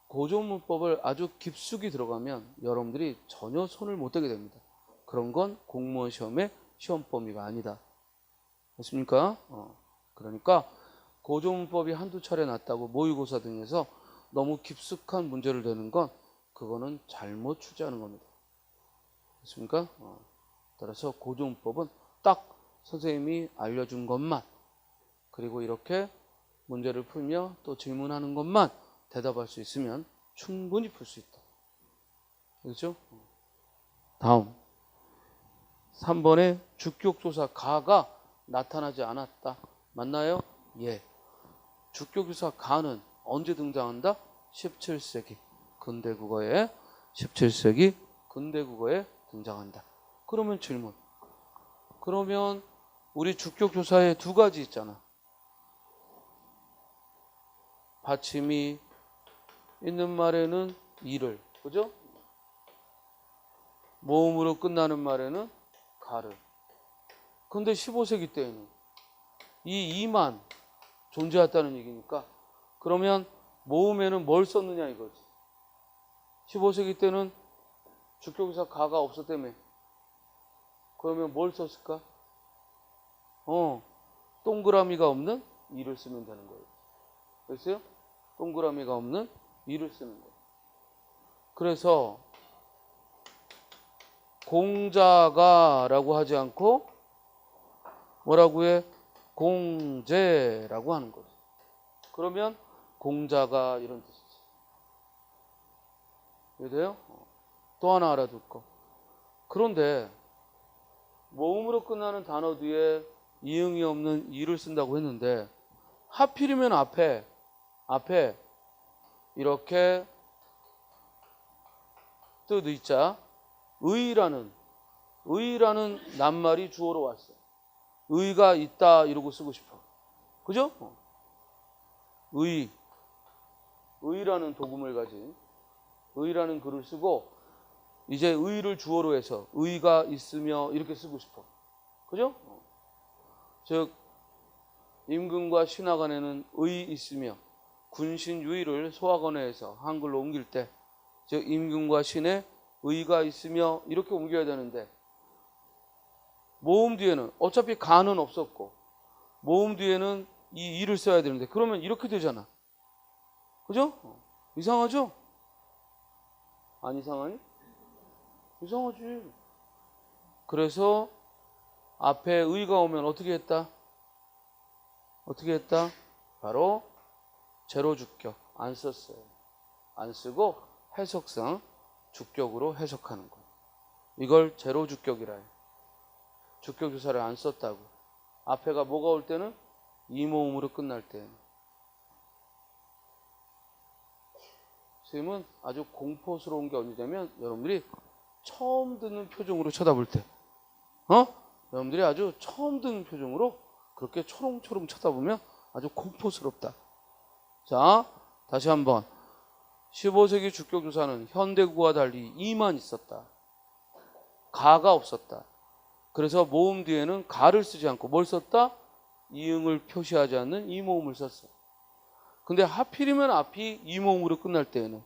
고전문법을 아주 깊숙이 들어가면 여러분들이 전혀 손을 못 대게 됩니다. 그런 건 공무원 시험의 시험 범위가 아니다. 됐습니까? 그러니까 고전문법이 한두 차례 났다고 모의고사 등에서 너무 깊숙한 문제를 내는 건 그거는 잘못 출제하는 겁니다. 됐습니까? 따라서 고전문법은 딱 선생님이 알려준 것만, 그리고 이렇게 문제를 풀며 또 질문하는 것만 대답할 수 있으면 충분히 풀 수 있다. 그렇죠? 다음 3번에 주격조사 가가 나타나지 않았다. 맞나요? 예. 주격조사 가는 언제 등장한다? 17세기 근대국어에 17세기 근대국어에 등장한다. 그러면 질문. 그러면 우리 주격조사에 두 가지 있잖아. 받침이 있는 말에는 이를, 그죠? 모음으로 끝나는 말에는 가를. 근데 15세기 때에는 이 이만 존재했다는 얘기니까 그러면 모음에는 뭘 썼느냐 이거지. 15세기 때는 주격조사 가가 없었다며. 그러면 뭘 썼을까? 동그라미가 없는 이를 쓰면 되는 거예요. 됐어요? 동그라미가 없는 이를 쓰는 거예요. 그래서 공자가라고 하지 않고 뭐라고 해? 공제라고 하는 거죠. 그러면 공자가 이런 뜻이지. 이해돼요? 또 하나 알아둘 거. 그런데 모음으로 끝나는 단어 뒤에 이응이 없는 이를 쓴다고 했는데 하필이면 앞에 이렇게 뜻 의자 의라는 낱말이 주어로 왔어. 의가 있다 이러고 쓰고 싶어. 그죠? 의라는 도금을 가진 의라는 글을 쓰고 이제 의를 주어로 해서 의가 있으며 이렇게 쓰고 싶어. 그죠? 즉 임금과 신하 간에는 의 있으며 군신유의를 소화건에서 한글로 옮길 때 즉 임금과 신에 의가 있으며 이렇게 옮겨야 되는데 모음 뒤에는 어차피 가는 없었고 모음 뒤에는 이 이를 써야 되는데 그러면 이렇게 되잖아. 그죠? 이상하죠? 안 이상하니? 이상하지. 그래서 앞에 의가 오면 어떻게 했다? 바로 제로 주격 안 썼어요. 안 쓰고 해석상 주격으로 해석하는 거예요. 이걸 제로 주격이라 해요. 주격 조사를 안 썼다고. 앞에가 뭐가 올 때는 이모음으로 끝날 때. 선생님은 아주 공포스러운 게 언제냐면 여러분들이 처음 듣는 표정으로 쳐다볼 때. 여러분들이 아주 처음 듣는 표정으로 그렇게 초롱초롱 쳐다보면 아주 공포스럽다. 자, 다시 한번. 15세기 주격조사는 현대국어와 달리 이만 있었다. 가가 없었다. 그래서 모음 뒤에는 가를 쓰지 않고 뭘 썼다? 이응을 표시하지 않는 이모음을 썼어. 근데 하필이면 앞이 이모음으로 끝날 때에는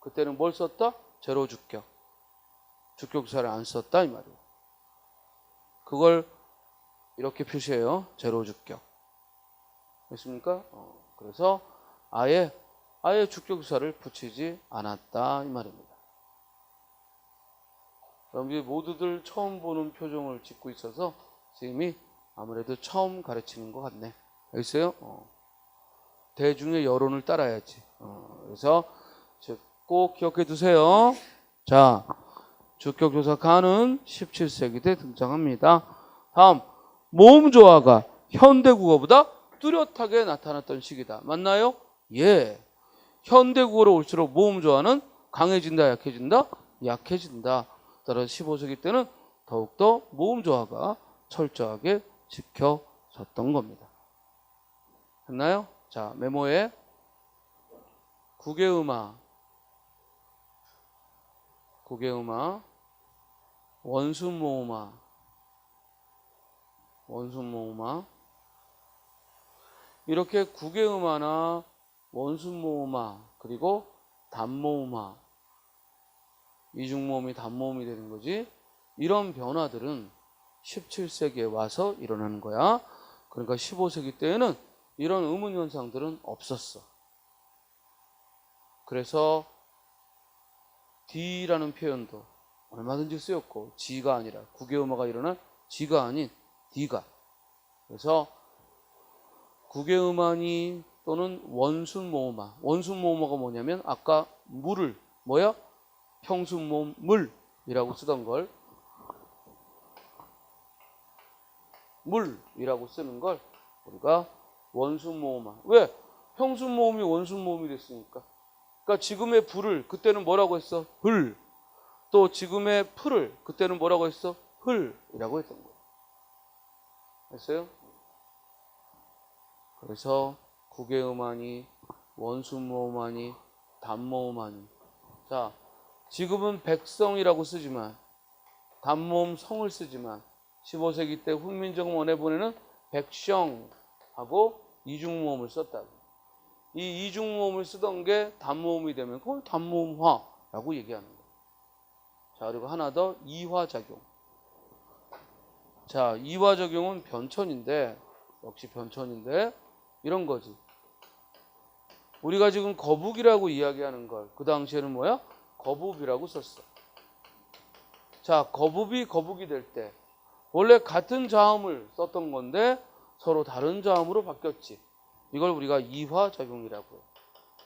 그때는 뭘 썼다? 제로 주격. 주격조사를 안 썼다 이 말이에요. 그걸 이렇게 표시해요. 제로 주격. 됐습니까? 그래서 아예 주격조사를 붙이지 않았다 이 말입니다. 여러분들이 모두들 처음 보는 표정을 짓고 있어서 선생님이 아무래도 처음 가르치는 것 같네. 알겠어요? 대중의 여론을 따라야지. 그래서 꼭 기억해 두세요. 자, 주격조사 가는 17세기 때 등장합니다. 다음, 모음조화가 현대국어보다 뚜렷하게 나타났던 시기다. 맞나요? 예. 현대국어로 올수록 모음조화는 강해진다, 약해진다? 약해진다. 따라서 15세기 때는 더욱더 모음조화가 철저하게 지켜졌던 겁니다. 됐나요? 자, 메모에 국외음화, 원순모음화, 이렇게 국외음화나 원순모음화 그리고 단모음화, 이중모음이 단모음이 되는 거지. 이런 변화들은 17세기에 와서 일어나는 거야. 그러니까 15세기 때에는 이런 의문 현상들은 없었어. 그래서 D라는 표현도 얼마든지 쓰였고, G가 아니라 국외음화가 일어난 G가 아닌 D가. 그래서 국외음화니 또는 원순모음화. 원순모음화가 뭐냐면 아까 물을 뭐야? 평순모음 물이라고 쓰던 걸 물이라고 쓰는 걸 우리가 원순모음화. 왜? 평순모음이 원순모음이 됐으니까. 그러니까 지금의 불을 그때는 뭐라고 했어? 불. 또 지금의 풀을 그때는 뭐라고 했어? 흘이라고 했던 거예요. 됐어요? 그래서 국외음화니 원순모음화니 단모음화니. 자, 지금은 백성이라고 쓰지만 단모음 성을 쓰지만 15세기 때 훈민정 원해본에는 백성하고 이중모음을 썼다고. 이 이중모음을 쓰던 게 단모음이 되면 그걸 단모음화라고 얘기하는 거예요. 자, 그리고 하나 더 이화작용. 자, 이화작용은 변천인데, 역시 변천인데 이런 거지. 우리가 지금 거북이라고 이야기하는 걸 그 당시에는 뭐야? 거북이라고 썼어. 자, 거북이 될 때 원래 같은 자음을 썼던 건데 서로 다른 자음으로 바뀌었지. 이걸 우리가 이화작용이라고 해요.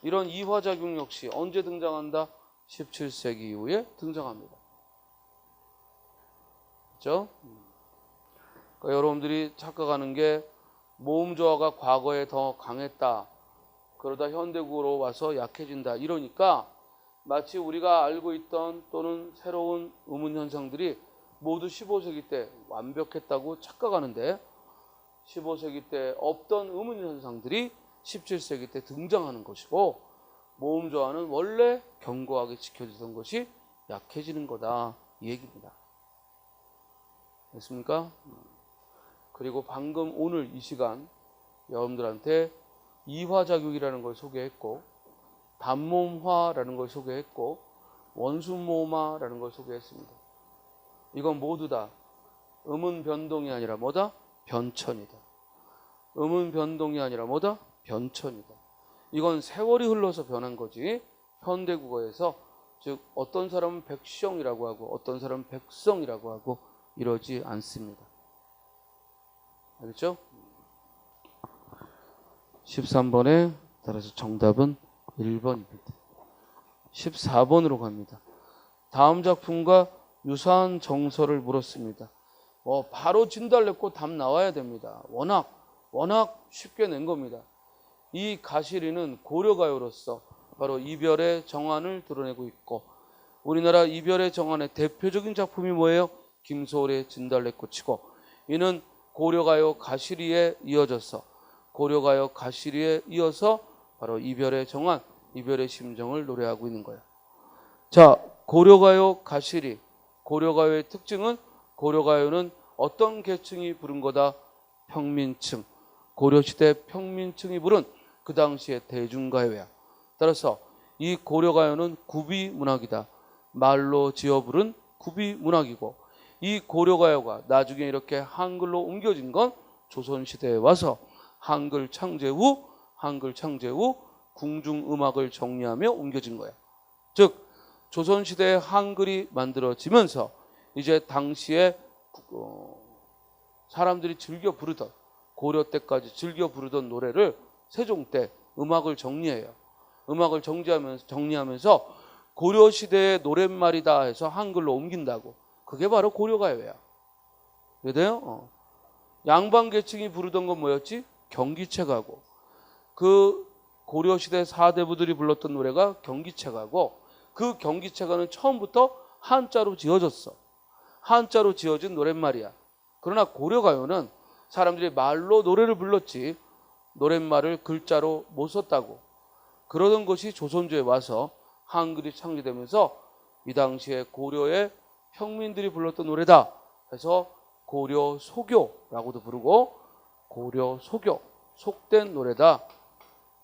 이런 이화작용 역시 언제 등장한다? 17세기 이후에 등장합니다. 그렇죠? 그러니까 여러분들이 착각하는 게 모음조화가 과거에 더 강했다. 그러다 현대국어로 와서 약해진다. 이러니까 마치 우리가 알고 있던 또는 새로운 의문 현상들이 모두 15세기 때 완벽했다고 착각하는데 15세기 때 없던 의문 현상들이 17세기 때 등장하는 것이고 모음조화는 원래 견고하게 지켜지던 것이 약해지는 거다. 이 얘기입니다. 됐습니까? 그리고 방금 오늘 이 시간 여러분들한테 이화작용이라는 걸 소개했고 단모음화라는 걸 소개했고 원순모음화라는 걸 소개했습니다. 이건 모두 다 음운 변동이 아니라 뭐다? 변천이다. 음운 변동이 아니라 뭐다? 변천이다. 이건 세월이 흘러서 변한 거지 현대국어에서 즉 어떤 사람은 백성이라고 하고 어떤 사람은 백성이라고 하고 이러지 않습니다. 알겠죠? 13번에 따라서 정답은 1번입니다. 14번으로 갑니다. 다음 작품과 유사한 정서를 물었습니다. 바로 진달래꽃 답 나와야 됩니다. 워낙 쉽게 낸 겁니다. 이 가시리는 고려가요로서 바로 이별의 정안을 드러내고 있고 우리나라 이별의 정안의 대표적인 작품이 뭐예요? 김소월의 진달래꽃이고 이는 고려가요 가시리에 이어져서 고려가요 가시리에 이어서 바로 이별의 정환, 이별의 심정을 노래하고 있는 거예요. 자, 고려가요 가시리. 고려가요의 특징은 고려가요는 어떤 계층이 부른 거다? 평민층. 고려시대 평민층이 부른 그 당시의 대중가요야. 따라서 이 고려가요는 구비문학이다. 말로 지어 부른 구비문학이고, 이 고려가요가 나중에 이렇게 한글로 옮겨진 건 조선시대에 와서 한글 창제 후 궁중음악을 정리하며 옮겨진 거야. 즉 조선시대에 한글이 만들어지면서 이제 당시에 사람들이 즐겨 부르던, 고려 때까지 즐겨 부르던 노래를 세종 때 음악을 정리해요. 음악을 정리하면서 고려시대의 노랫말이다 해서 한글로 옮긴다고. 그게 바로 고려가요야. 이해돼요? 양반계층이 부르던 건 뭐였지? 경기체가고. 그 고려시대 사대부들이 불렀던 노래가 경기체가고, 그 경기체가는 처음부터 한자로 지어졌어. 한자로 지어진 노랫말이야. 그러나 고려가요는 사람들이 말로 노래를 불렀지 노랫말을 글자로 못 썼다고. 그러던 것이 조선조에 와서 한글이 창제되면서 이 당시에 고려의 평민들이 불렀던 노래다 해서 고려 소교라고도 부르고, 고려 소교, 속된 노래다,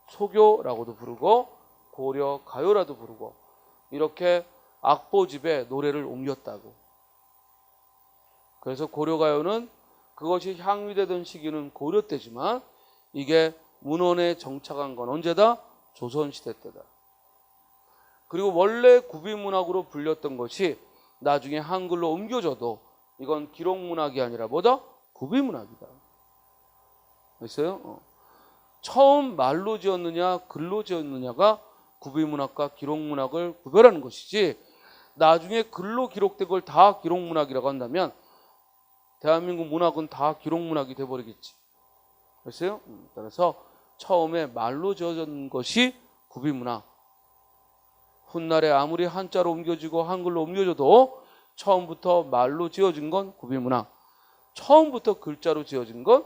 소교라고도 부르고, 고려 가요라도 부르고, 이렇게 악보집에 노래를 옮겼다고. 그래서 고려가요는 그것이 향유되던 시기는 고려 때지만 이게 문헌에 정착한 건 언제다? 조선시대 때다. 그리고 원래 구비문학으로 불렸던 것이 나중에 한글로 옮겨져도 이건 기록문학이 아니라 뭐다? 구비문학이다. 됐어요? 처음 말로 지었느냐 글로 지었느냐가 구비문학과 기록문학을 구별하는 것이지, 나중에 글로 기록된 걸 다 기록문학이라고 한다면 대한민국 문학은 다 기록문학이 돼버리겠지. 됐어요? 따라서 처음에 말로 지어진 것이 구비문학. 훗날에 아무리 한자로 옮겨지고 한글로 옮겨져도 처음부터 말로 지어진 건 구비문학, 처음부터 글자로 지어진 건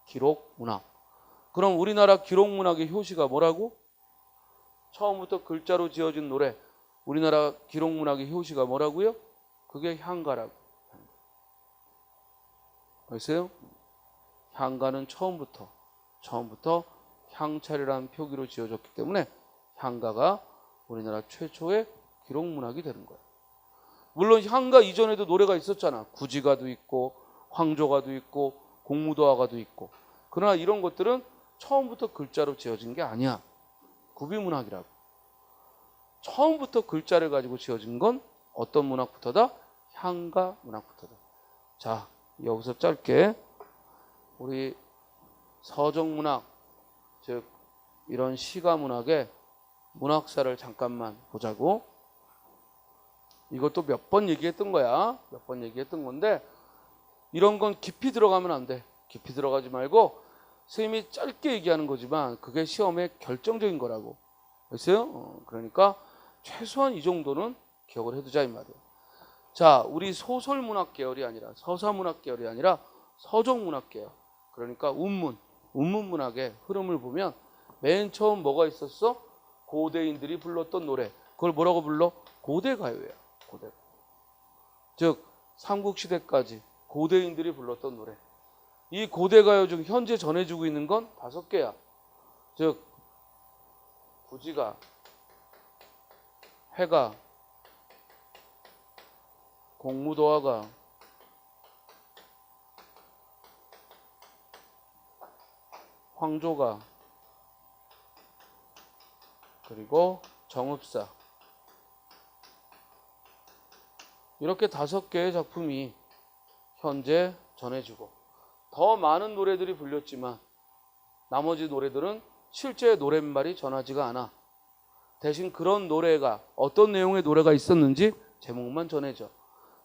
기록문학. 그럼 우리나라 기록문학의 효시가 뭐라고? 처음부터 글자로 지어진 노래, 우리나라 기록문학의 효시가 뭐라고요? 그게 향가라고. 알겠어요? 향가는 처음부터 향차례라는 표기로 지어졌기 때문에 향가가 우리나라 최초의 기록문학이 되는 거예요. 물론 향가 이전에도 노래가 있었잖아. 구지가도 있고 황조가도 있고 공무도화가도 있고. 그러나 이런 것들은 처음부터 글자로 지어진 게 아니야. 구비문학이라고. 처음부터 글자를 가지고 지어진 건 어떤 문학부터다? 향가 문학부터다. 자, 여기서 짧게 우리 서정문학, 즉 이런 시가문학의 문학사를 잠깐만 보자고. 이것도 몇 번 얘기했던 거야. 몇 번 얘기했던 건데 이런 건 깊이 들어가면 안 돼. 깊이 들어가지 말고 선생님이 짧게 얘기하는 거지만 그게 시험에 결정적인 거라고. 됐어요? 그러니까 최소한 이 정도는 기억을 해두자 이 말이에요. 자, 우리 소설문학 계열이 아니라 서사문학 계열이 아니라 서정문학 계열. 그러니까 운문문학의 흐름을 보면 맨 처음 뭐가 있었어? 고대인들이 불렀던 노래. 그걸 뭐라고 불러? 고대가요야. 고대. 즉 삼국시대까지 고대인들이 불렀던 노래. 이 고대가요 중 현재 전해지고 있는 건 5개야. 즉 구지가, 회가, 공무도화가, 황조가, 그리고 정읍사. 이렇게 5개의 작품이 현재 전해지고, 더 많은 노래들이 불렸지만 나머지 노래들은 실제 노랫말이 전하지가 않아. 대신 그런 노래가 어떤 내용의 노래가 있었는지 제목만 전해져.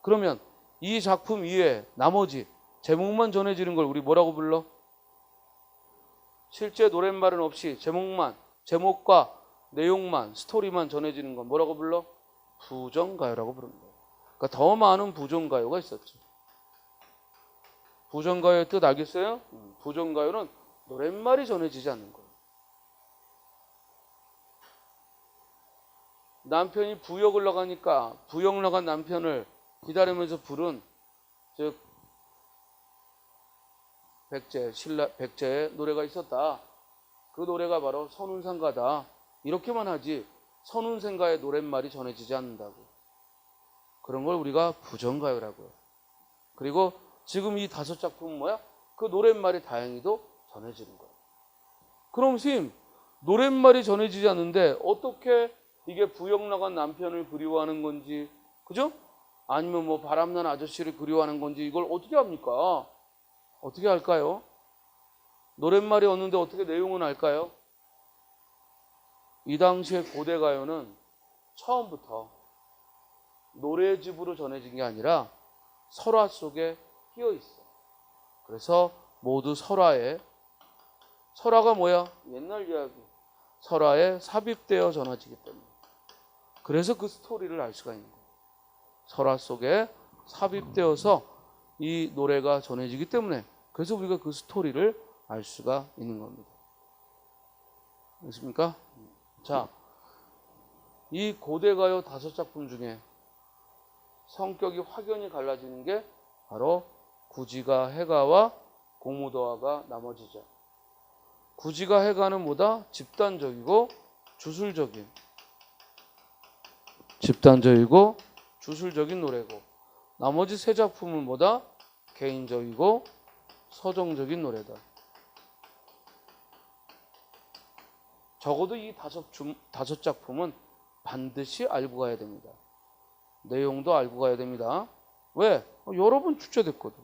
그러면 이 작품 이외에 나머지 제목만 전해지는 걸 우리 뭐라고 불러? 실제 노랫말은 없이 제목과 내용만, 스토리만 전해지는 건 뭐라고 불러? 부정가요라고 부르는 거예요. 그러니까 더 많은 부정가요가 있었죠. 부정가요의 뜻 알겠어요? 부정가요는 노랫말이 전해지지 않는 거예요. 남편이 부역을 나가니까 부역 나간 남편을 기다리면서 부른 즉 백제의 노래가 있었다. 그 노래가 바로 선운상가다. 이렇게만 하지 선운상가의 노랫말이 전해지지 않는다고. 그런 걸 우리가 부정가요라고 해요. 그리고 지금 이 5작품은 뭐야? 그 노랫말이 다행히도 전해지는 거예요. 그럼 선생님, 노랫말이 전해지지 않는데 어떻게 이게 부역 나간 남편을 그리워하는 건지, 그죠? 아니면 뭐 바람난 아저씨를 그리워하는 건지 이걸 어떻게 합니까? 어떻게 할까요? 노랫말이 없는데 어떻게 내용은 알까요? 이 당시의 고대 가요는 처음부터 노래집으로 전해진 게 아니라 설화 속에 끼어 있어. 그래서 모두 설화가 뭐야? 옛날 이야기. 설화에 삽입되어 전해지기 때문에. 그래서 그 스토리를 알 수가 있는 거예요. 설화 속에 삽입되어서 이 노래가 전해지기 때문에 그래서 우리가 그 스토리를 알 수가 있는 겁니다. 됐습니까? 자, 이 고대가요 5작품 중에 성격이 확연히 갈라지는 게 바로 구지가 해가와 공무도화가 나머지죠. 구지가 해가는 뭐다? 집단적이고 주술적인 노래고, 나머지 3작품은 뭐다? 개인적이고 서정적인 노래다. 적어도 이 5작품은 반드시 알고 가야 됩니다. 내용도 알고 가야 됩니다. 왜? 여러 번 출제됐거든.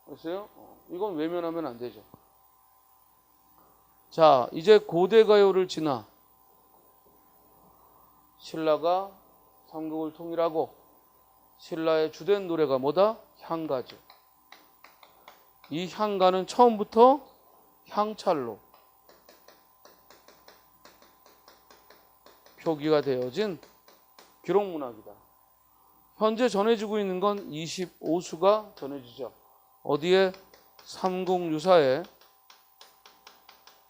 알았어요? 이건 외면하면 안 되죠. 자, 이제 고대가요를 지나 신라가 삼국을 통일하고 신라의 주된 노래가 뭐다? 향가죠. 이 향가는 처음부터 향찰로 표기가 되어진 기록문학이다. 현재 전해지고 있는 건 25수가 전해지죠. 어디에? 삼국유사의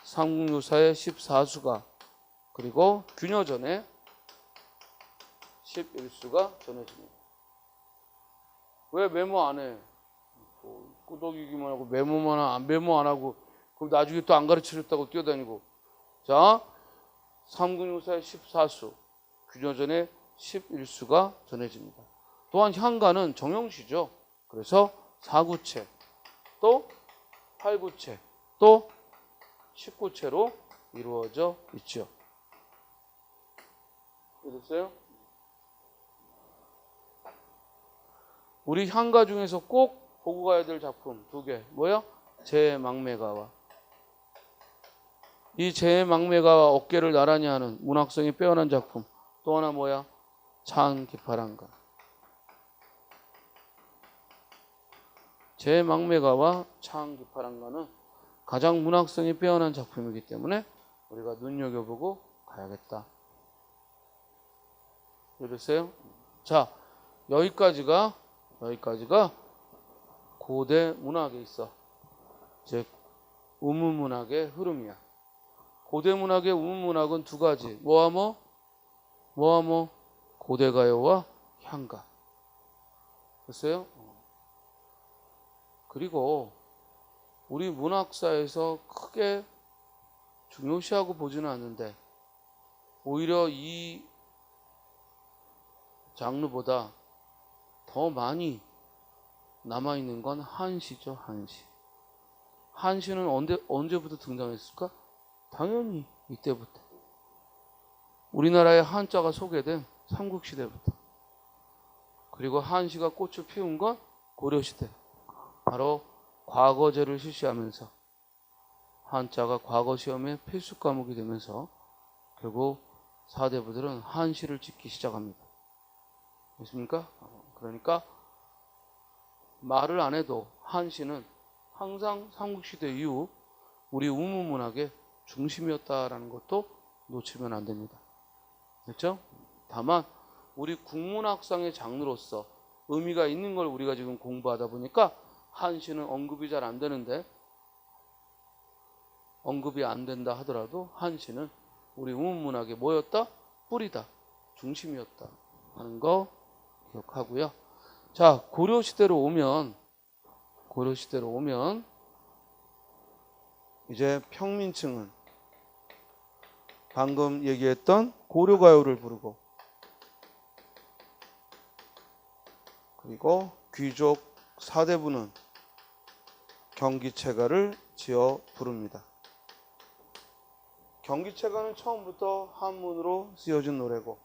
14수가, 그리고 균여전에 11수가 전해집니다. 왜 메모 안 해? 꾸덕이기만 하고 메모 안 하고 그럼 나중에 또 안 가르쳐줬다고 뛰어다니고. 자, 삼국유사의 14수, 균여전의 11수가 전해집니다. 또한 향가는 정형시죠. 그래서 4구체, 또 8구체, 또 19체로 이루어져 있죠. 이해됐어요? 우리 향가 중에서 꼭 보고 가야 될 작품 2개. 뭐야? 제망매가와. 이 제망매가와 어깨를 나란히 하는 문학성이 빼어난 작품. 또 하나 뭐야? 찬기파랑가. 제망매가와 찬기파랑가는 가장 문학성이 빼어난 작품이기 때문에 우리가 눈여겨보고 가야겠다. 이랬어요? 자, 여기까지가 고대 문학에 있어. 즉 우문문학의 흐름이야. 고대 문학의 우문문학은 2가지. 뭐하뭐? 고대가요와 향가. 됐어요? 그리고 우리 문학사에서 크게 중요시하고 보지는 않는데 오히려 이 장르보다 더 많이 남아있는 건 한시죠. 한시는 언제부터 등장했을까? 당연히 이때부터. 우리나라에 한자가 소개된 삼국시대부터. 그리고 한시가 꽃을 피운 건 고려시대. 바로 과거제를 실시하면서 한자가 과거 시험의 필수 과목이 되면서 결국 사대부들은 한시를 찍기 시작합니다. 됐습니까? 그러니까 말을 안 해도 한시는 항상 삼국시대 이후 우리 우문문학의 중심이었다라는 것도 놓치면 안 됩니다. 됐죠? 다만 우리 국문학상의 장르로서 의미가 있는 걸 우리가 지금 공부하다 보니까 한시는 언급이 잘 안 되는데, 언급이 안 된다 하더라도 한시는 우리 우문문학의 뭐였다? 뿌리다, 중심이었다 하는 거 기억하고요. 자, 고려시대로 오면 이제 평민층은 방금 얘기했던 고려가요를 부르고, 그리고 귀족 사대부는 경기체가를 지어 부릅니다. 경기체가는 처음부터 한문으로 쓰여진 노래고,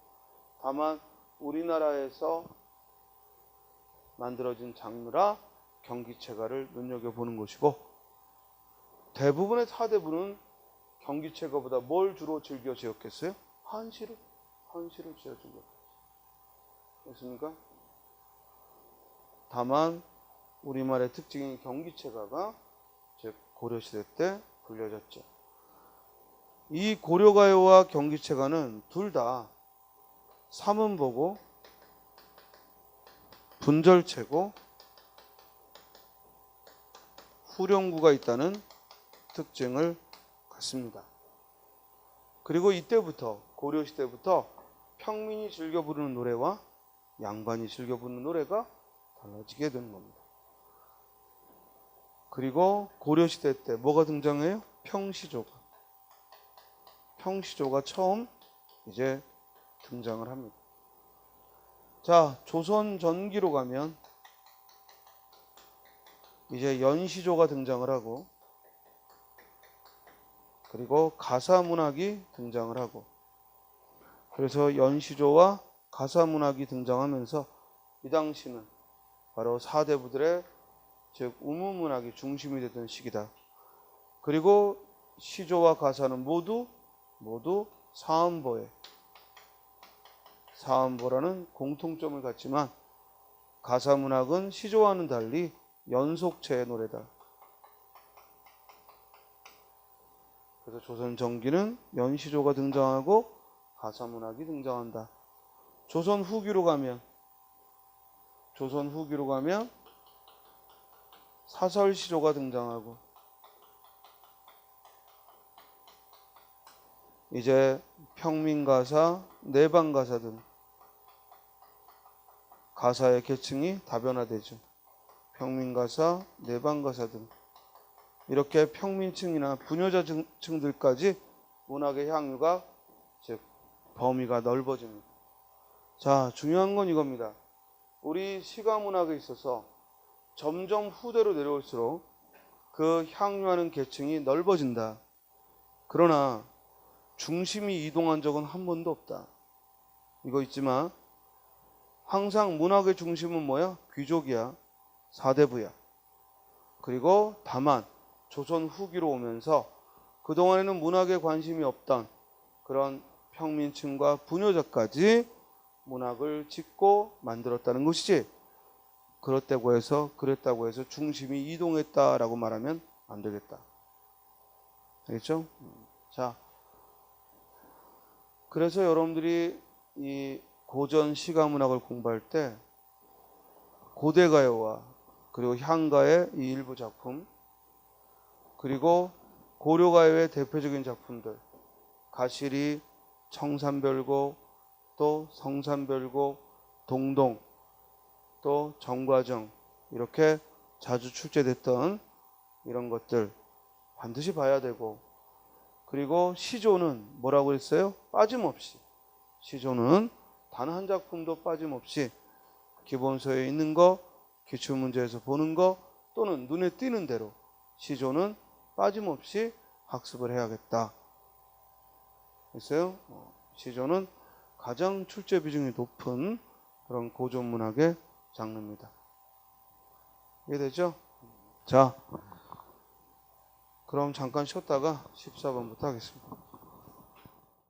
다만 우리나라에서 만들어진 장르라 경기체가를 눈여겨보는 것이고, 대부분의 사대부는 경기체가보다 뭘 주로 즐겨 지었겠어요? 한시를 지어 즐겼겠죠. 그렇습니까? 다만 우리말의 특징인 경기체가가 즉 고려시대 때 불려졌죠. 이 고려가요와 경기체가는 둘 다 사문보고 분절체고 후령구가 있다는 특징을 갖습니다. 그리고 이때부터 고려시대부터 평민이 즐겨 부르는 노래와 양반이 즐겨 부르는 노래가 달라지게 되는 겁니다. 그리고 고려시대 때 뭐가 등장해요? 평시조가 처음 이제 등장을 합니다. 자, 조선 전기로 가면 이제 연시조가 등장을 하고, 그리고 가사문학이 등장을 하고, 그래서 연시조와 가사문학이 등장하면서 이 당시는 바로 사대부들의 즉 우문문학이 중심이 되던 시기다. 그리고 시조와 가사는 모두 사음보라는 공통점을 갖지만, 가사문학은 시조와는 달리 연속체의 노래다. 그래서 조선 전기는 연시조가 등장하고 가사문학이 등장한다. 조선 후기로 가면 사설시조가 등장하고, 이제 평민가사, 내방가사 등 가사의 계층이 다변화되죠. 평민가사, 내방가사 등 이렇게 평민층이나 부녀자층들까지 문학의 향유가 즉 범위가 넓어집니다. 자, 중요한 건 이겁니다. 우리 시가문학에 있어서 점점 후대로 내려올수록 그 향유하는 계층이 넓어진다. 그러나 중심이 이동한 적은 한 번도 없다. 이거 있지만 항상 문학의 중심은 뭐야? 귀족이야. 사대부야. 그리고 다만 조선 후기로 오면서 그동안에는 문학에 관심이 없던 그런 평민층과 부녀자까지 문학을 짓고 만들었다는 것이지, 그랬다고 해서 중심이 이동했다라고 말하면 안 되겠다. 알겠죠? 자, 그래서 여러분들이 이 고전 시가문학을 공부할 때 고대가요와 그리고 향가의 이 일부 작품, 그리고 고려가요의 대표적인 작품들, 가시리, 청산별곡, 또 성산별곡, 동동, 또 정과정, 이렇게 자주 출제됐던 이런 것들 반드시 봐야 되고, 그리고 시조는 뭐라고 했어요? 빠짐없이, 시조는 단 한 작품도 빠짐없이 기본서에 있는 거, 기출문제에서 보는 거, 또는 눈에 띄는 대로 시조는 빠짐없이 학습을 해야겠다. 됐어요? 시조는 가장 출제 비중이 높은 그런 고전문학의 장르입니다. 이해되죠? 자, 그럼 잠깐 쉬었다가 14번부터 하겠습니다.